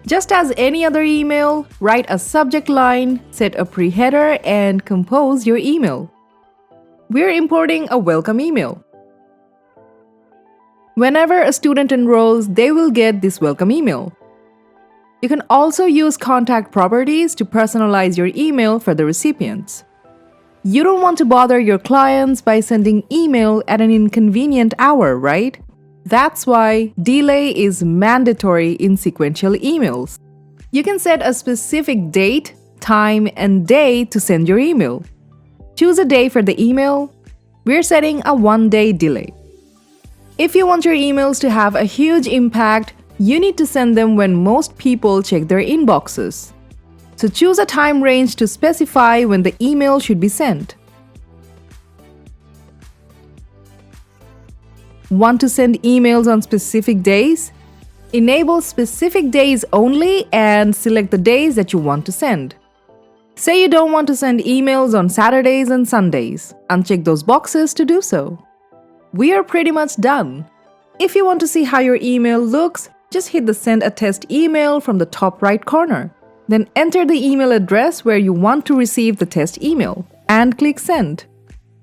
Just as any other email, write a subject line, set a pre-header, and compose your email. We're importing a welcome email. Whenever a student enrolls, they will get this welcome email. You can also use contact properties to personalize your email for the recipients. You don't want to bother your clients by sending email at an inconvenient hour, right? That's why delay is mandatory in sequential emails. You can set a specific date, time, and day to send your email. Choose a day for the email. We're setting a 1-day delay. If you want your emails to have a huge impact, you need to send them when most people check their inboxes. So choose a time range to specify when the email should be sent. Want to send emails on specific days? Enable specific days only and select the days that you want to send. Say you don't want to send emails on Saturdays and Sundays. Uncheck those boxes to do so. We are pretty much done. If you want to see how your email looks, just hit the Send a Test email from the top right corner. Then enter the email address where you want to receive the test email and click Send.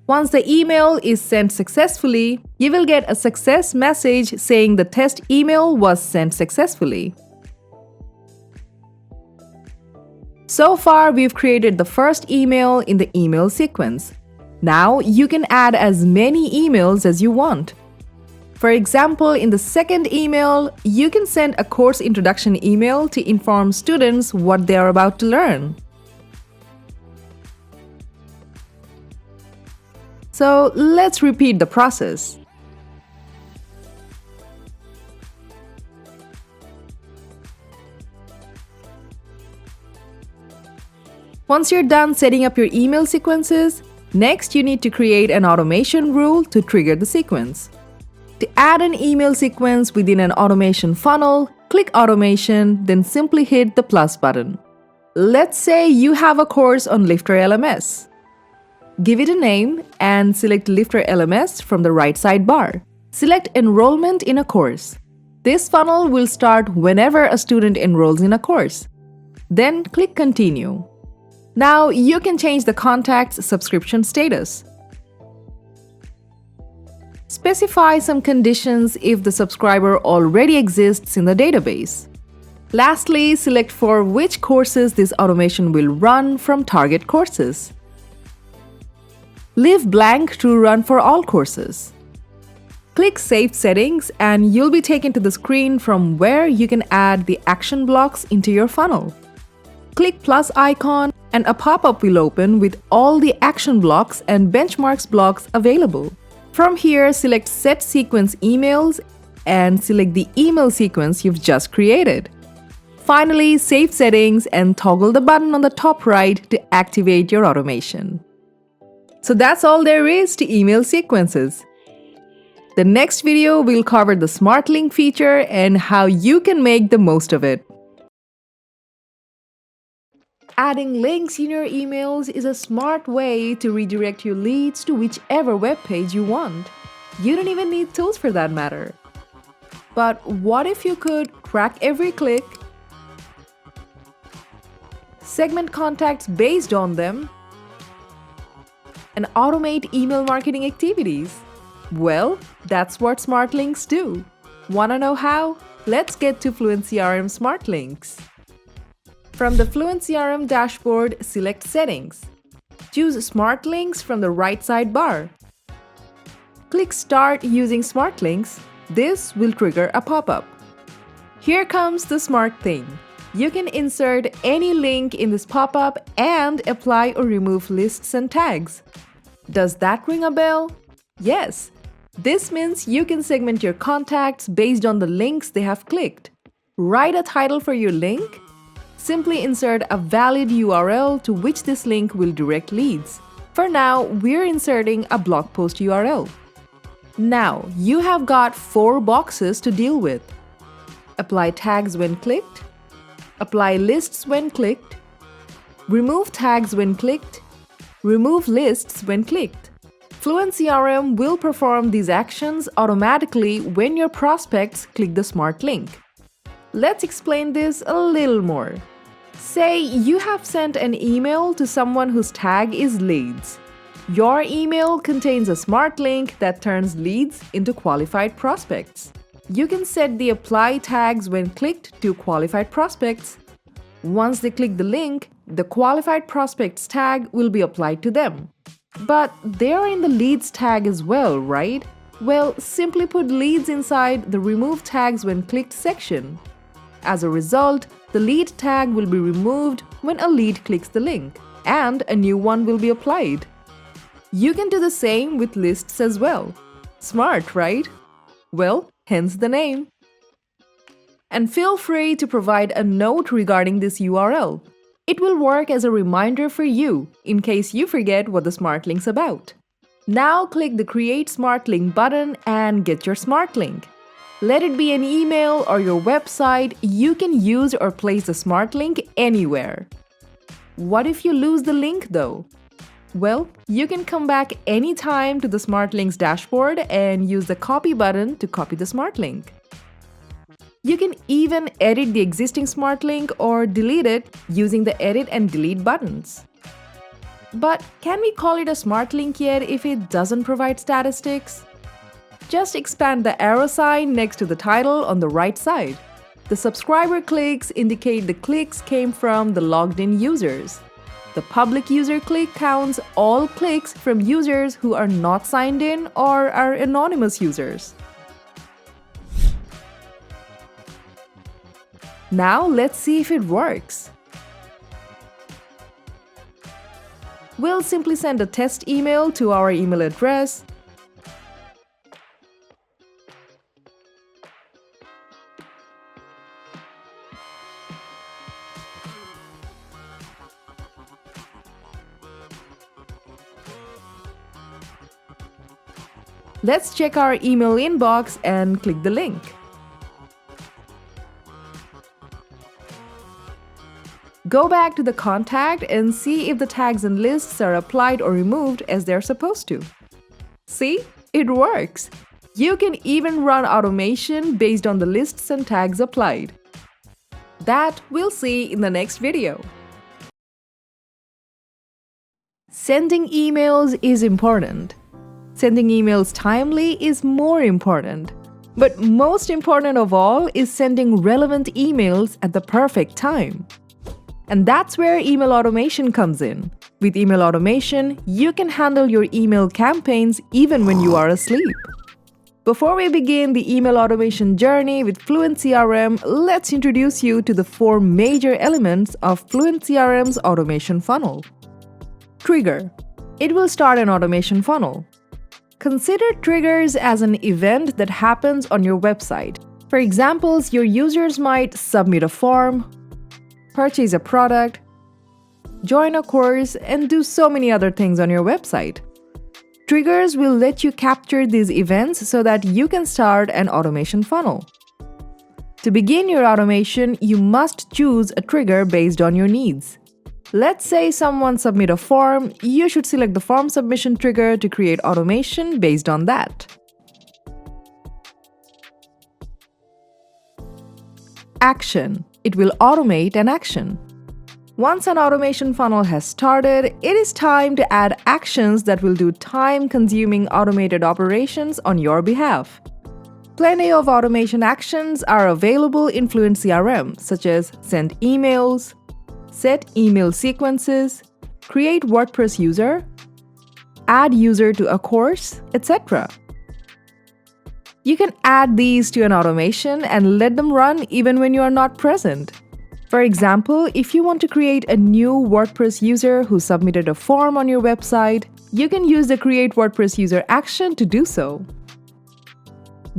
Once the email is sent successfully, you will get a success message saying the test email was sent successfully. So far, we've created the first email in the email sequence. Now you can add as many emails as you want. For example, in the second email, you can send a course introduction email to inform students what they are about to learn. So let's repeat the process. Once you're done setting up your email sequences, next you need to create an automation rule to trigger the sequence. To add an email sequence within an automation funnel, click Automation, then simply hit the plus button. Let's say you have a course on Lifter LMS. Give it a name and select Lifter LMS from the right sidebar. Select Enrollment in a course. This funnel will start whenever a student enrolls in a course. Then click Continue. Now you can change the contact's subscription status. Specify some conditions if the subscriber already exists in the database. Lastly, select for which courses this automation will run from target courses. Leave blank to run for all courses. Click Save Settings and you'll be taken to the screen from where you can add the action blocks into your funnel. Click plus icon and a pop-up will open with all the action blocks and benchmarks blocks available. From here, select Set Sequence Emails and select the email sequence you've just created. Finally, save settings and toggle the button on the top right to activate your automation. So that's all there is to email sequences. The next video will cover the Smart Link feature and how you can make the most of it. Adding links in your emails is a smart way to redirect your leads to whichever web page you want. You don't even need tools for that matter. But what if you could track every click, segment contacts based on them, and automate email marketing activities? Well, that's what Smart Links do. Wanna know how? Let's get to FluentCRM Smart Links. From the FluentCRM dashboard, select Settings. Choose Smart Links from the right sidebar. Click Start using Smart Links. This will trigger a pop-up. Here comes the smart thing. You can insert any link in this pop-up and apply or remove lists and tags. Does that ring a bell? Yes. This means you can segment your contacts based on the links they have clicked. Write a title for your link. Simply insert a valid URL to which this link will direct leads. For now, we're inserting a blog post URL. Now, you have got 4 boxes to deal with. Apply tags when clicked. Apply lists when clicked. Remove tags when clicked. Remove lists when clicked. FluentCRM will perform these actions automatically when your prospects click the smart link. Let's explain this a little more. Say you have sent an email to someone whose tag is leads. Your email contains a smart link that turns leads into qualified prospects. You can set the apply tags when clicked to qualified prospects. Once they click the link, the qualified prospects tag will be applied to them. But they are in the leads tag as well, right? Well, simply put leads inside the remove tags when clicked section. As a result, the lead tag will be removed when a lead clicks the link, and a new one will be applied. You can do the same with lists as well. Smart, right? Well, hence the name. And feel free to provide a note regarding this URL. It will work as a reminder for you in case you forget what the smart link's about. Now click the Create Smart Link button and get your smart link. Let it be an email or your website, you can use or place the smart link anywhere. What if you lose the link though? Well, you can come back anytime to the Smart Links dashboard and use the Copy button to copy the smart link. You can even edit the existing smart link or delete it using the Edit and Delete buttons. But can we call it a smart link yet if it doesn't provide statistics? Just expand the arrow sign next to the title on the right side. The subscriber clicks indicate the clicks came from the logged in users. The public user click counts all clicks from users who are not signed in or are anonymous users. Now let's see if it works. We'll simply send a test email to our email address. Let's check our email inbox and click the link. Go back to the contact and see if the tags and lists are applied or removed as they're supposed to. See? It works! You can even run automation based on the lists and tags applied. That we'll see in the next video. Sending emails is important. Sending emails timely is more important. But most important of all is sending relevant emails at the perfect time. And that's where email automation comes in. With email automation, you can handle your email campaigns even when you are asleep. Before we begin the email automation journey with FluentCRM, let's introduce you to the 4 major elements of FluentCRM's automation funnel. Trigger. It will start an automation funnel. Consider triggers as an event that happens on your website. For examples, your users might submit a form, purchase a product, join a course, and do so many other things on your website. Triggers will let you capture these events so that you can start an automation funnel. To begin your automation, you must choose a trigger based on your needs. Let's say someone submit a form, you should select the form submission trigger to create automation based on that. Action. It will automate an action. Once an automation funnel has started, it is time to add actions that will do time-consuming automated operations on your behalf. Plenty of automation actions are available in FluentCRM, such as send emails, set email sequences, create WordPress user, add user to a course, etc. You can add these to an automation and let them run even when you are not present. For example, if you want to create a new WordPress user who submitted a form on your website, you can use the Create WordPress User action to do so.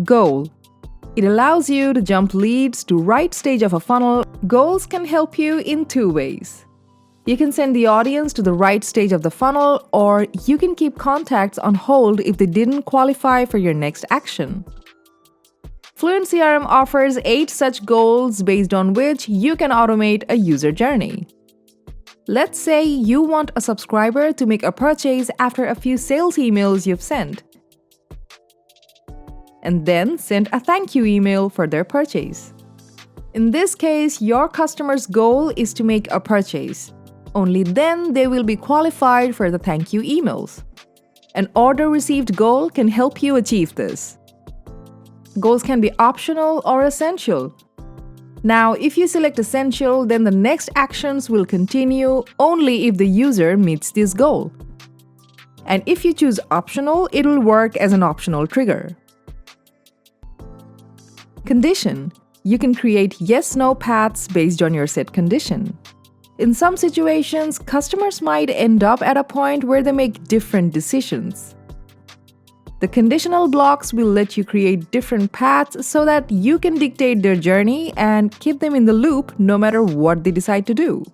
Goal. It allows you to jump leads to right stage of a funnel. Goals can help you in two ways. You can send the audience to the right stage of the funnel, or you can keep contacts on hold if they didn't qualify for your next action. FluentCRM offers 8 such goals based on which you can automate a user journey. Let's say you want a subscriber to make a purchase after a few sales emails you've sent, and then send a thank you email for their purchase. In this case, your customer's goal is to make a purchase. Only then they will be qualified for the thank you emails. An order received goal can help you achieve this. Goals can be optional or essential. Now, if you select essential, then the next actions will continue only if the user meets this goal. And if you choose optional, it will work as an optional trigger. Condition. You can create yes/no paths based on your set condition. In some situations, customers might end up at a point where they make different decisions. The conditional blocks will let you create different paths so that you can dictate their journey and keep them in the loop no matter what they decide to do.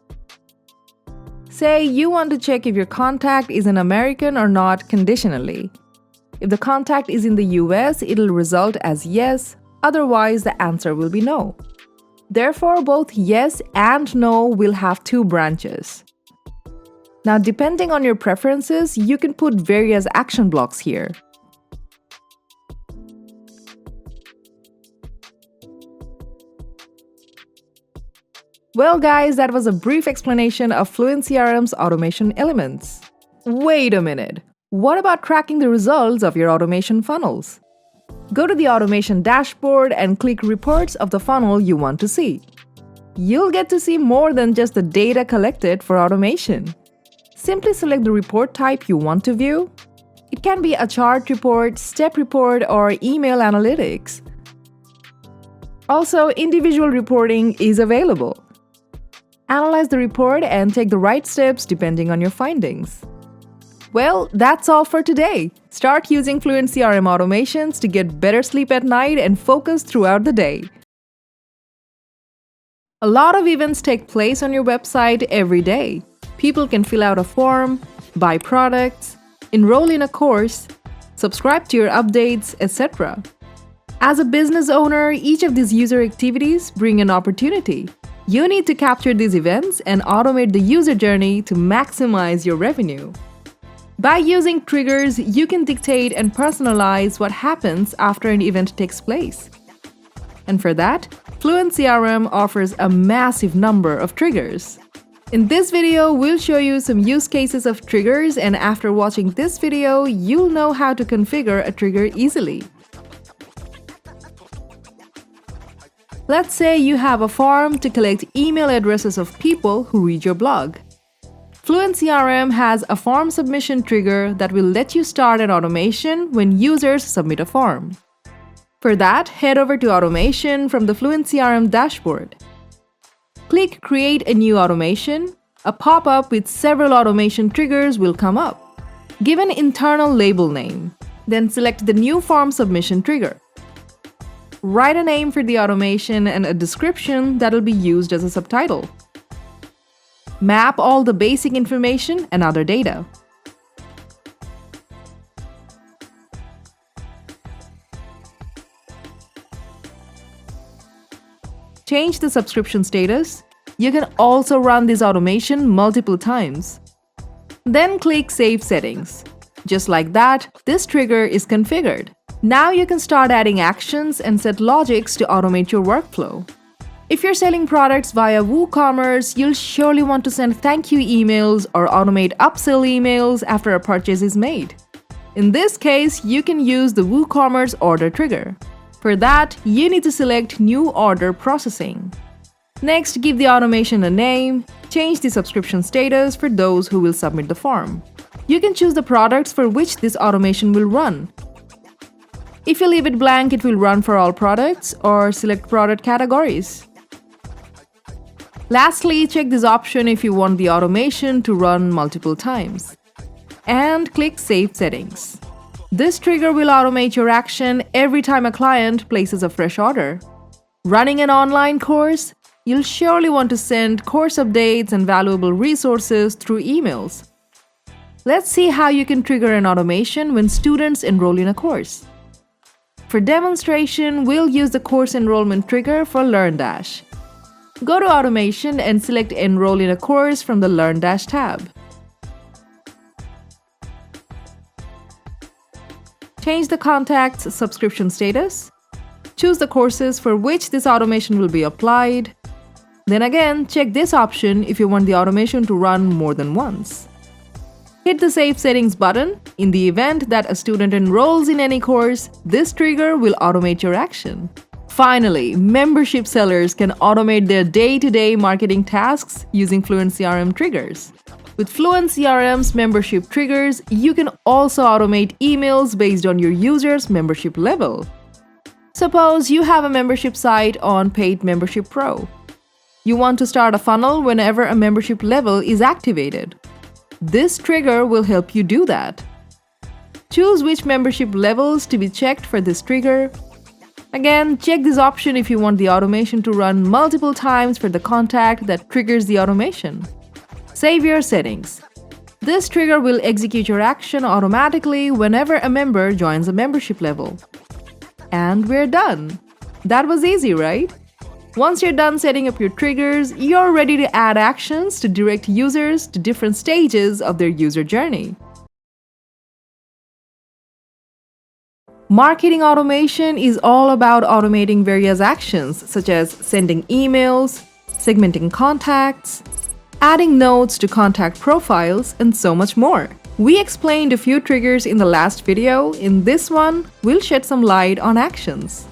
Say you want to check if your contact is an American or not conditionally. If the contact is in the US, it'll result as yes, otherwise the answer will be no. Therefore, both yes and no will have 2 branches. Now, depending on your preferences, you can put various action blocks here. Well guys, that was a brief explanation of FluentCRM's automation elements. Wait a minute! What about tracking the results of your automation funnels? Go to the automation dashboard and click Reports of the funnel you want to see. You'll get to see more than just the data collected for automation. Simply select the report type you want to view. It can be a chart report, step report, or email analytics. Also, individual reporting is available. Analyze the report and take the right steps depending on your findings. Well, that's all for today. Start using FluentCRM automations to get better sleep at night and focus throughout the day. A lot of events take place on your website every day. People can fill out a form, buy products, enroll in a course, subscribe to your updates, etc. As a business owner, each of these user activities bring an opportunity. You need to capture these events and automate the user journey to maximize your revenue. By using triggers, you can dictate and personalize what happens after an event takes place. And for that, FluentCRM offers a massive number of triggers. In this video, we'll show you some use cases of triggers, and after watching this video, you'll know how to configure a trigger easily. Let's say you have a form to collect email addresses of people who read your blog. FluentCRM has a form submission trigger that will let you start an automation when users submit a form. For that, head over to Automation from the FluentCRM dashboard. Click Create a new automation. A pop-up with several automation triggers will come up. Give an internal label name. Then select the new form submission trigger. Write a name for the automation and a description that will be used as a subtitle. Map all the basic information and other data. Change the subscription status. You can also run this automation multiple times. Then click Save Settings. Just like that, this trigger is configured. Now you can start adding actions and set logics to automate your workflow. If you're selling products via WooCommerce, you'll surely want to send thank you emails or automate upsell emails after a purchase is made. In this case, you can use the WooCommerce order trigger. For that, you need to select New Order Processing. Next, give the automation a name, change the subscription status for those who will submit the form. You can choose the products for which this automation will run. If you leave it blank, it will run for all products, or select product categories. Lastly, check this option if you want the automation to run multiple times. And click Save Settings. This trigger will automate your action every time a client places a fresh order. Running an online course? You'll surely want to send course updates and valuable resources through emails. Let's see how you can trigger an automation when students enroll in a course. For demonstration, we'll use the course enrollment trigger for LearnDash. Go to Automation and select Enroll in a course from the LearnDash tab. Change the contact's subscription status. Choose the courses for which this automation will be applied. Then again, check this option if you want the automation to run more than once. Hit the Save Settings button. In the event that a student enrolls in any course, this trigger will automate your action. Finally, membership sellers can automate their day-to-day marketing tasks using FluentCRM triggers. With FluentCRM's membership triggers, you can also automate emails based on your user's membership level. Suppose you have a membership site on Paid Membership Pro. You want to start a funnel whenever a membership level is activated. This trigger will help you do that. Choose which membership levels to be checked for this trigger. Again, check this option if you want the automation to run multiple times for the contact that triggers the automation. Save your settings. This trigger will execute your action automatically whenever a member joins a membership level. And we're done. That was easy, right? Once you're done setting up your triggers, you're ready to add actions to direct users to different stages of their user journey. Marketing automation is all about automating various actions such as sending emails, segmenting contacts, adding notes to contact profiles, and so much more. We explained a few triggers in the last video. In this one, we'll shed some light on actions.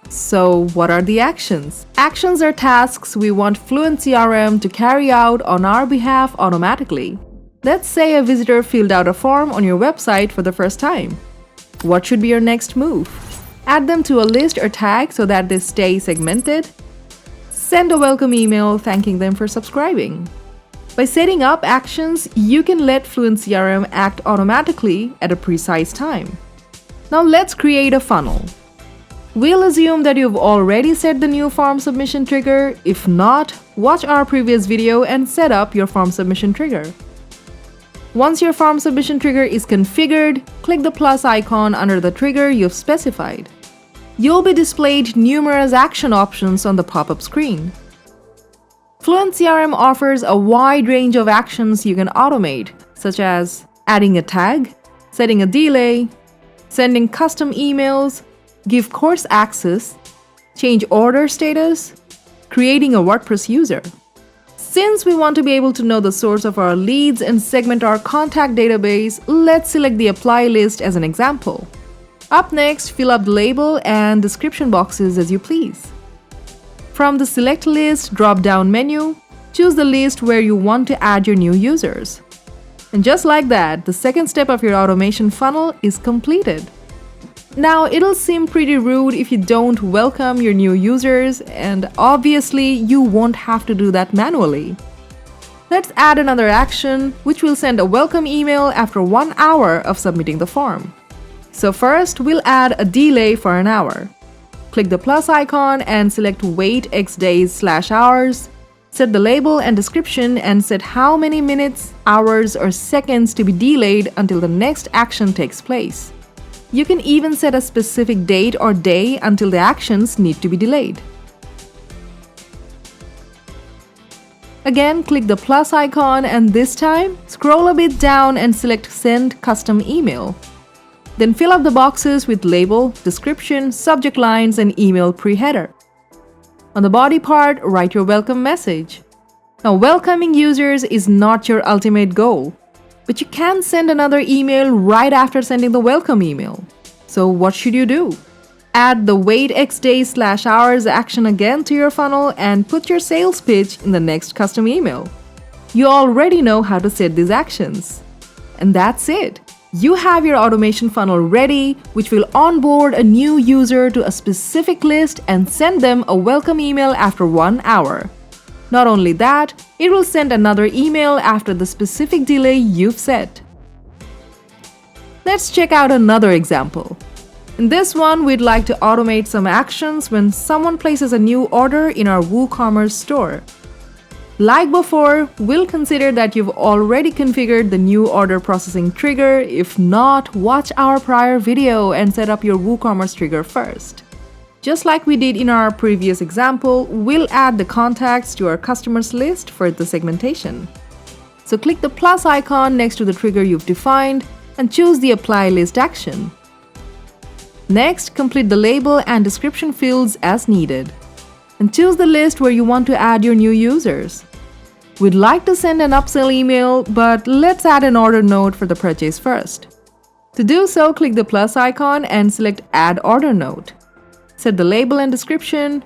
So, what are the actions? Actions are tasks we want FluentCRM to carry out on our behalf automatically. Let's say a visitor filled out a form on your website for the first time. What should be your next move? Add them to a list or tag so that they stay segmented. Send a welcome email thanking them for subscribing. By setting up actions, you can let FluentCRM act automatically at a precise time. Now let's create a funnel. We'll assume that you've already set the new form submission trigger. If not, watch our previous video and set up your form submission trigger. Once your form submission trigger is configured, click the plus icon under the trigger you've specified. You'll be displayed numerous action options on the pop-up screen. FluentCRM offers a wide range of actions you can automate, such as adding a tag, setting a delay, sending custom emails, give course access, change order status, creating a WordPress user. Since we want to be able to know the source of our leads and segment our contact database, let's select the apply list as an example. Up next, fill up the label and description boxes as you please. From the Select List drop-down menu, choose the list where you want to add your new users. And just like that, the second step of your automation funnel is completed. Now, it'll seem pretty rude if you don't welcome your new users, and obviously, you won't have to do that manually. Let's add another action, which will send a welcome email after 1 hour of submitting the form. So first, we'll add a delay for an hour. Click the plus icon and select Wait X days/hours. Set the label and description and set how many minutes, hours, or seconds to be delayed until the next action takes place. You can even set a specific date or day until the actions need to be delayed. Again, click the plus icon and this time, scroll a bit down and select Send Custom Email. Then fill up the boxes with label, description, subject lines, and email pre-header. On the body part, write your welcome message. Now, welcoming users is not your ultimate goal, but you can send another email right after sending the welcome email. So what should you do? Add the Wait X days/hours action again to your funnel and put your sales pitch in the next custom email. You already know how to set these actions. And that's it. You have your automation funnel ready, which will onboard a new user to a specific list and send them a welcome email after 1 hour. Not only that, it will send another email after the specific delay you've set. Let's check out another example. In this one, we'd like to automate some actions when someone places a new order in our WooCommerce store. Like before, we'll consider that you've already configured the new order processing trigger. If not, watch our prior video and set up your WooCommerce trigger first. Just like we did in our previous example, we'll add the contacts to our customers list for the segmentation. So click the plus icon next to the trigger you've defined and choose the Apply List action. Next, complete the label and description fields as needed. And choose the list where you want to add your new users. We'd like to send an upsell email, but let's add an order note for the purchase first. To do so, click the plus icon and select Add Order Note. Set the label and description.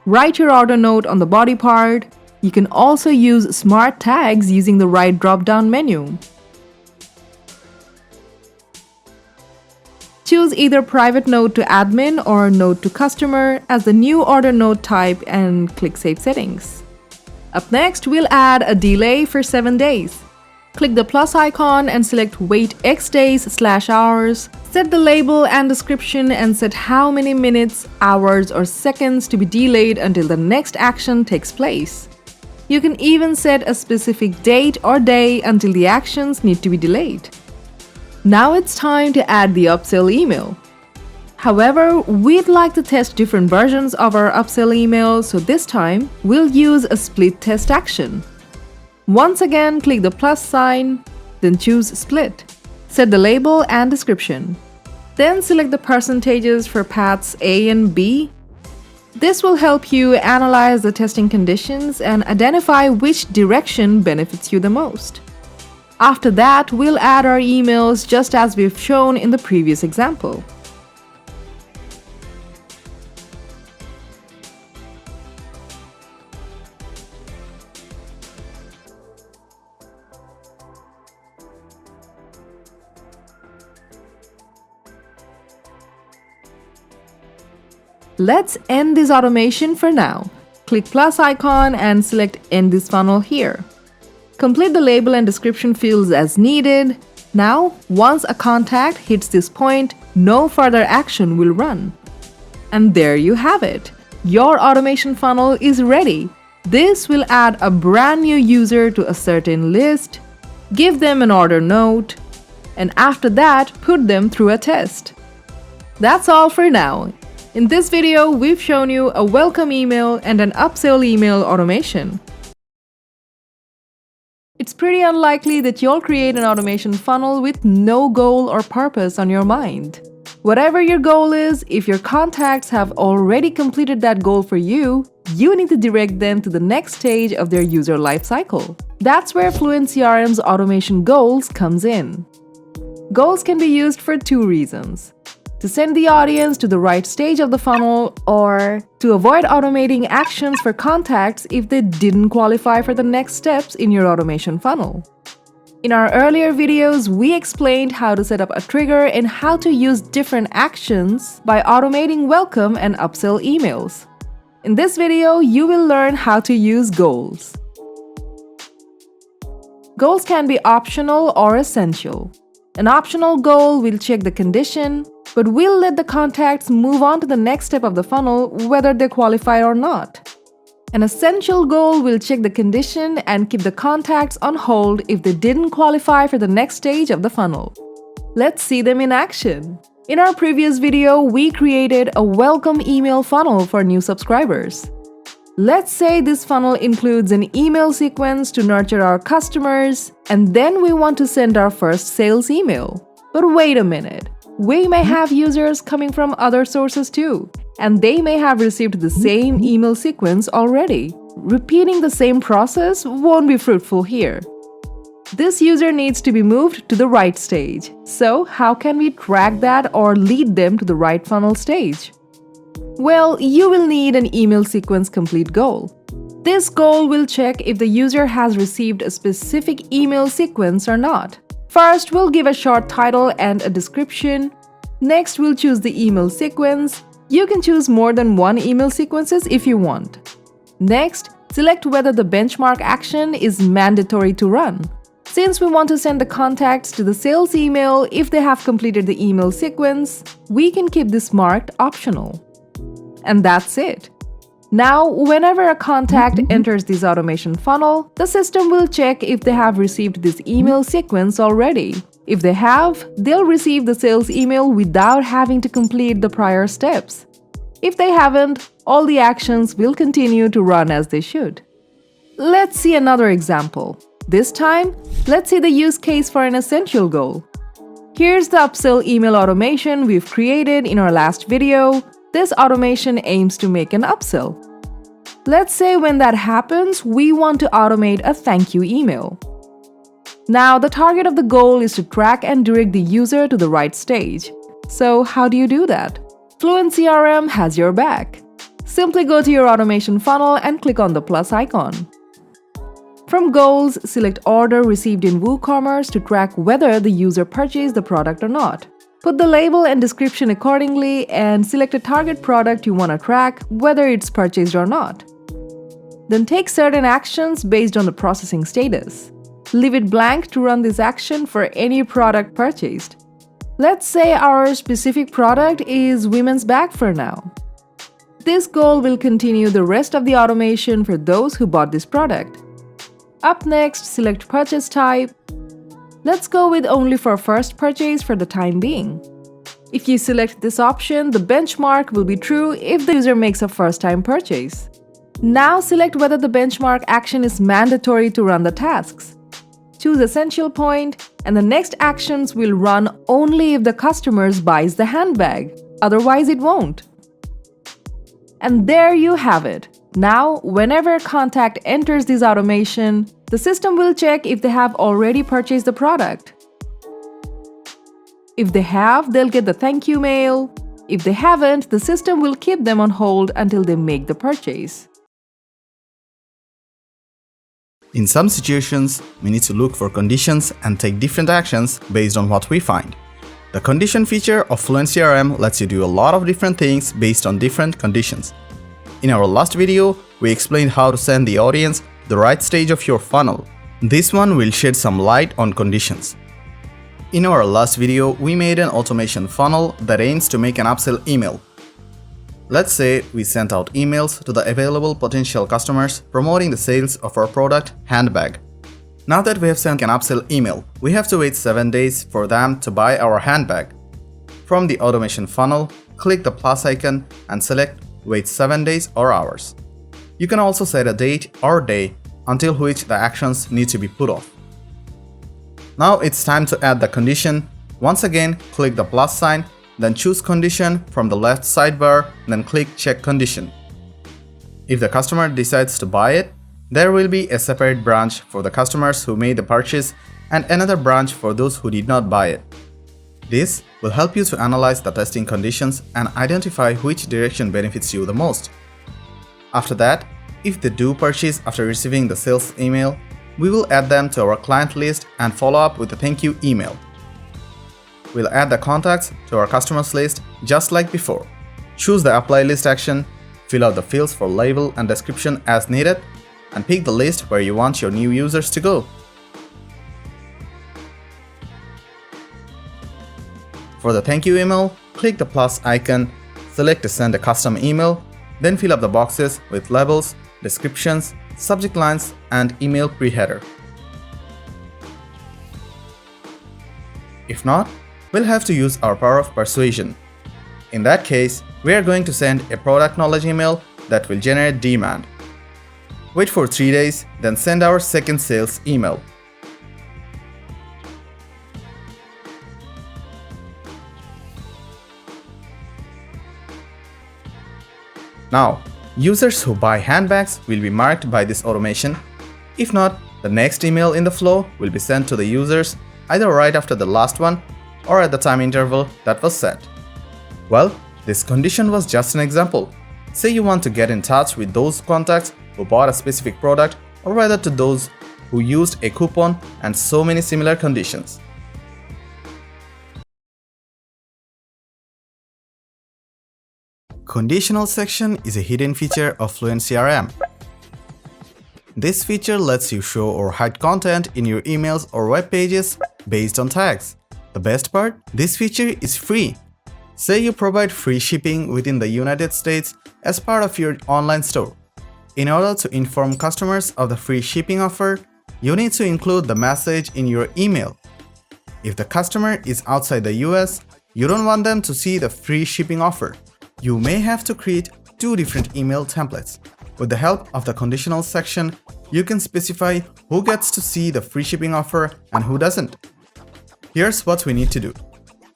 Write your order note on the body part. You can also use smart tags using the right drop-down menu. Choose either private note to admin or note to customer as the new order note type and click Save Settings. Up next, we'll add a delay for 7 days. Click the plus icon and select Wait X days/hours. Set the label and description and set how many minutes, hours, or seconds to be delayed until the next action takes place. You can even set a specific date or day until the actions need to be delayed. Now it's time to add the upsell email. However, we'd like to test different versions of our upsell email, so this time we'll use a split test action. Once again, click the plus sign, then choose Split. Set the label and description. Then select the percentages for paths A and B. This will help you analyze the testing conditions and identify which direction benefits you the most. After that, we'll add our emails just as we've shown in the previous example. Let's end this automation for now. Click plus icon and select End this funnel here. Complete the label and description fields as needed. Now, once a contact hits this point, no further action will run. And there you have it. Your automation funnel is ready. This will add a brand new user to a certain list, give them an order note, and after that, put them through a test. That's all for now. In this video, we've shown you a welcome email and an upsell email automation. It's pretty unlikely that you'll create an automation funnel with no goal or purpose on your mind. Whatever your goal is, if your contacts have already completed that goal for you, you need to direct them to the next stage of their user lifecycle. That's where FluentCRM's automation goals comes in. Goals can be used for two reasons: to send the audience to the right stage of the funnel, or to avoid automating actions for contacts if they didn't qualify for the next steps in your automation funnel. In our earlier videos, we explained how to set up a trigger and how to use different actions by automating welcome and upsell emails. In this video, you will learn how to use goals. Goals can be optional or essential. An optional goal will check the condition, but we'll let the contacts move on to the next step of the funnel whether they qualify or not. An essential goal will check the condition and keep the contacts on hold if they didn't qualify for the next stage of the funnel. Let's see them in action. In our previous video, we created a welcome email funnel for new subscribers. Let's say this funnel includes an email sequence to nurture our customers, and then we want to send our first sales email. But wait a minute. We may have users coming from other sources too, and they may have received the same email sequence already. Repeating the same process won't be fruitful here. This user needs to be moved to the right stage. So, how can we track that or lead them to the right funnel stage? Well, you will need an email sequence complete goal. This goal will check if the user has received a specific email sequence or not. First, we'll give a short title and a description. Next, we'll choose the email sequence. You can choose more than one email sequences if you want. Next, Select whether the benchmark action is mandatory to run. Since we want to send the contacts to the sales email if they have completed the email sequence, we can keep this marked optional. And that's it. Now, whenever a contact enters this automation funnel, the system will check if they have received this email sequence already. If they have, they'll receive the sales email without having to complete the prior steps. If they haven't, all the actions will continue to run as they should. Let's see another example. This time, let's see the use case for an essential goal. Here's the upsell email automation we've created in our last video. This automation aims to make an upsell. Let's say when that happens, we want to automate a thank you email. Now, the target of the goal is to track and direct the user to the right stage. So, how do you do that? FluentCRM has your back. Simply go to your automation funnel and click on the plus icon. From Goals, select Order received in WooCommerce to track whether the user purchased the product or not. Put the label and description accordingly and select a target product you want to track, whether it's purchased or not. Then take certain actions based on the processing status. Leave it blank to run this action for any product purchased. Let's say our specific product is women's bag for now. This goal will continue the rest of the automation for those who bought this product. Up next, select Purchase Type. Let's go with only for first purchase for the time being. If you select this option, the benchmark will be true if the user makes a first-time purchase. Now select whether the benchmark action is mandatory to run the tasks. Choose Essential Point, and the next actions will run only if the customer buys the handbag. Otherwise, it won't. And there you have it. Now, whenever a contact enters this automation, the system will check if they have already purchased the product. If they have, they'll get the thank you mail. If they haven't, the system will keep them on hold until they make the purchase. In some situations, we need to look for conditions and take different actions based on what we find. The condition feature of FluentCRM lets you do a lot of different things based on different conditions. In our last video, we explained how to send the audience to the right stage of your funnel. This one will shed some light on conditions. In our last video, we made an automation funnel that aims to make an upsell email. Let's say we sent out emails to the available potential customers promoting the sales of our product, handbag. Now that we have sent an upsell email, we have to wait 7 days for them to buy our handbag. From the automation funnel, click the plus icon and select Wait 7 days or hours. You can also set a date or day until which the actions need to be put off. Now it's time to add the condition. Once again, click the plus sign, then choose Condition from the left sidebar, then click Check Condition. If the customer decides to buy it, there will be a separate branch for the customers who made the purchase and another branch for those who did not buy it. This will help you to analyze the testing conditions and identify which direction benefits you the most. After that, if they do purchase after receiving the sales email, we will add them to our client list and follow up with a thank you email. We'll add the contacts to our customers list just like before. Choose the Apply List action, fill out the fields for label and description as needed, and pick the list where you want your new users to go. For the thank you email, click the plus icon, select to send a custom email, then fill up the boxes with labels, descriptions, subject lines, and email pre-header. If not, we'll have to use our power of persuasion. In that case, we are going to send a product knowledge email that will generate demand. Wait for 3 days, then send our second sales email. Now, users who buy handbags will be marked by this automation. If not, the next email in the flow will be sent to the users either right after the last one or at the time interval that was set. Well, this condition was just an example. Say you want to get in touch with those contacts who bought a specific product, or rather to those who used a coupon, and so many similar conditions. Conditional section is a hidden feature of FluentCRM. This feature lets you show or hide content in your emails or web pages based on tags. The best part? This feature is free. Say you provide free shipping within the United States as part of your online store. In order to inform customers of the free shipping offer, you need to include the message in your email. If the customer is outside the US, you don't want them to see the free shipping offer. You may have to create two different email templates. With the help of the conditional section, you can specify who gets to see the free shipping offer and who doesn't. Here's what we need to do.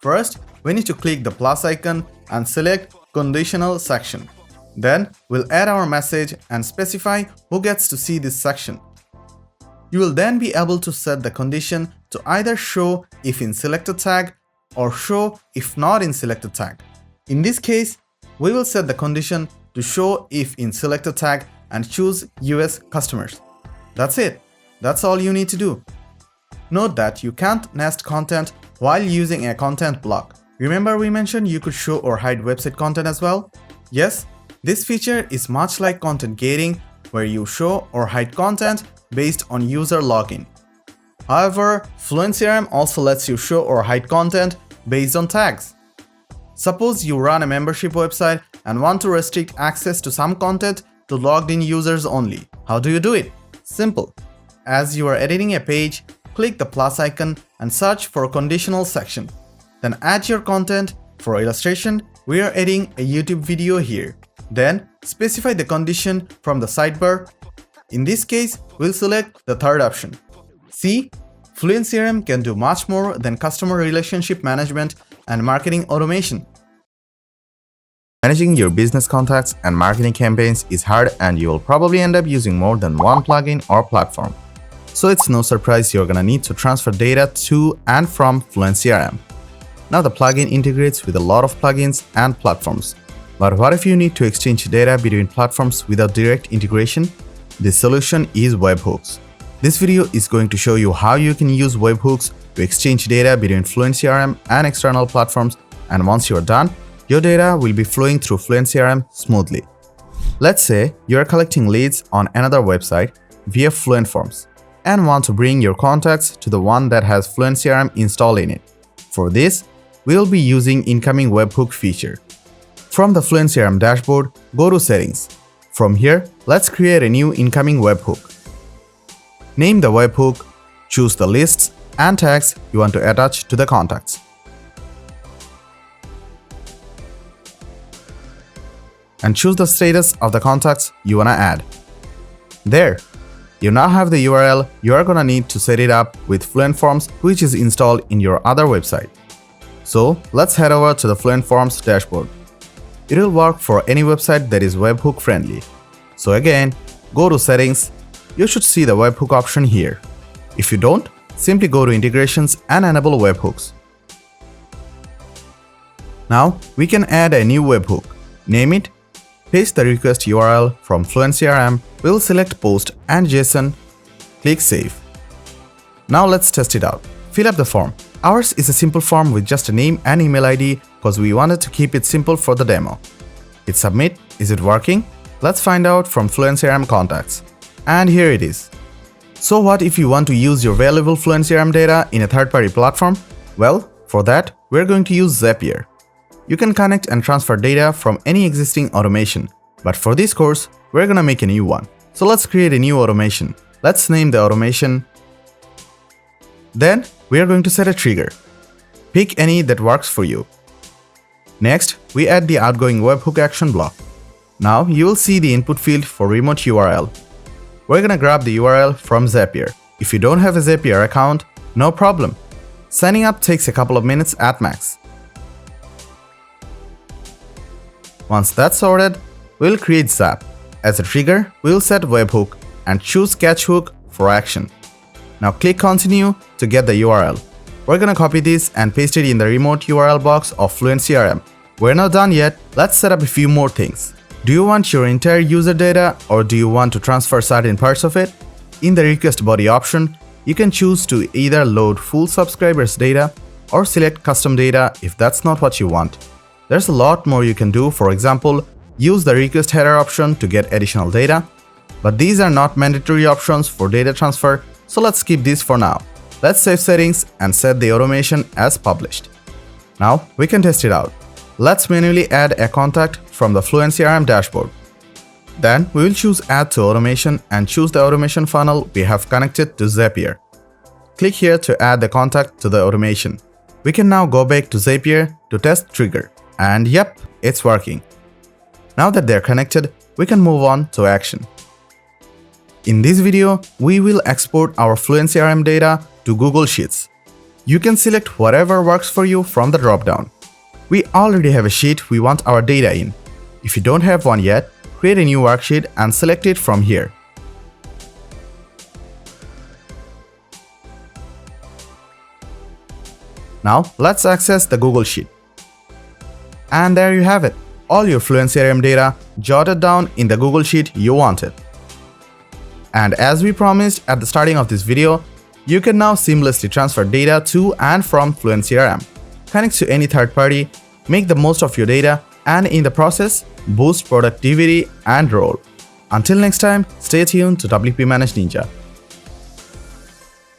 First, we need to click the plus icon and select Conditional section. Then, we'll add our message and specify who gets to see this section. You will then be able to set the condition to either show if in selected tag or show if not in selected tag. In this case, we will set the condition to show if in selected tag and choose US customers. That's it. That's all you need to do. Note that you can't nest content while using a content block. Remember we mentioned you could show or hide website content as well? Yes, this feature is much like content gating, where you show or hide content based on user login. However, FluentCRM also lets you show or hide content based on tags. Suppose you run a membership website and want to restrict access to some content to logged in users only. How do you do it? Simple. As you are editing a page, click the plus icon and search for conditional section. Then add your content. For illustration, we are adding a YouTube video here. Then specify the condition from the sidebar. In this case, we'll select the third option. See, FluentCRM can do much more than customer relationship management and marketing automation. Managing your business contacts and marketing campaigns is hard, and you will probably end up using more than one plugin or platform. So it's no surprise you're gonna need to transfer data to and from FluentCRM. Now the plugin integrates with a lot of plugins and platforms. But what if you need to exchange data between platforms without direct integration? The solution is webhooks. This video is going to show you how you can use webhooks to exchange data between FluentCRM and external platforms, and once you're done, your data will be flowing through FluentCRM smoothly. Let's say you're collecting leads on another website via Fluent Forms and want to bring your contacts to the one that has FluentCRM installed in it. For this, we'll be using incoming webhook feature. From the FluentCRM dashboard, go to Settings. From here, let's create a new incoming webhook. Name the webhook, choose the lists and tags you want to attach to the contacts. And choose the status of the contacts you want to add. There, you now have the URL you are gonna need to set it up with Fluent Forms, which is installed in your other website. So let's head over to the Fluent Forms dashboard. It will work for any website that is webhook friendly. So again, go to Settings. You should see the webhook option here. If you don't, simply go to Integrations and enable webhooks. Now we can add a new webhook. Name it, paste the request URL from FluentCRM, we'll select Post and JSON, click Save. Now let's test it out. Fill up the form. Ours is a simple form with just a name and email ID because we wanted to keep it simple for the demo. Hit Submit. Is it working? Let's find out from FluentCRM contacts. And here it is. So what if you want to use your valuable FluentCRM data in a third-party platform? Well, for that, we're going to use Zapier. You can connect and transfer data from any existing automation. But for this course, we're gonna make a new one. So let's create a new automation. Let's name the automation. Then, we are going to set a trigger. Pick any that works for you. Next, we add the outgoing webhook action block. Now, you will see the input field for remote URL. We're gonna grab the URL from Zapier. If you don't have a Zapier account, no problem. Signing up takes a couple of minutes at max. Once that's sorted, we'll create Zap. As a trigger, we'll set webhook and choose catch hook for action. Now click Continue to get the URL. We're gonna copy this and paste it in the remote URL box of FluentCRM. We're not done yet. Let's set up a few more things. Do you want your entire user data, or do you want to transfer certain parts of it? In the request body option, you can choose to either load full subscribers data or select custom data if that's not what you want. There's a lot more you can do. For example, use the request header option to get additional data. But these are not mandatory options for data transfer, so let's skip these for now. Let's save settings and set the automation as published. Now we can test it out. Let's manually add a contact from the FluentCRM dashboard. Then we will choose Add to Automation and choose the automation funnel we have connected to Zapier. Click here to add the contact to the automation. We can now go back to Zapier to test Trigger. And yep, it's working. Now that they're connected, we can move on to action. In this video, we will export our FluentCRM data to Google Sheets. You can select whatever works for you from the dropdown. We already have a sheet we want our data in. If you don't have one yet, create a new worksheet and select it from here. Now let's access the Google Sheet. And there you have it, all your FluentCRM data jotted down in the Google Sheet you wanted. And as we promised at the starting of this video, you can now seamlessly transfer data to and from FluentCRM, connect to any third party, make the most of your data, and in the process, boost productivity and ROI. Until next time, stay tuned to WPManageNinja.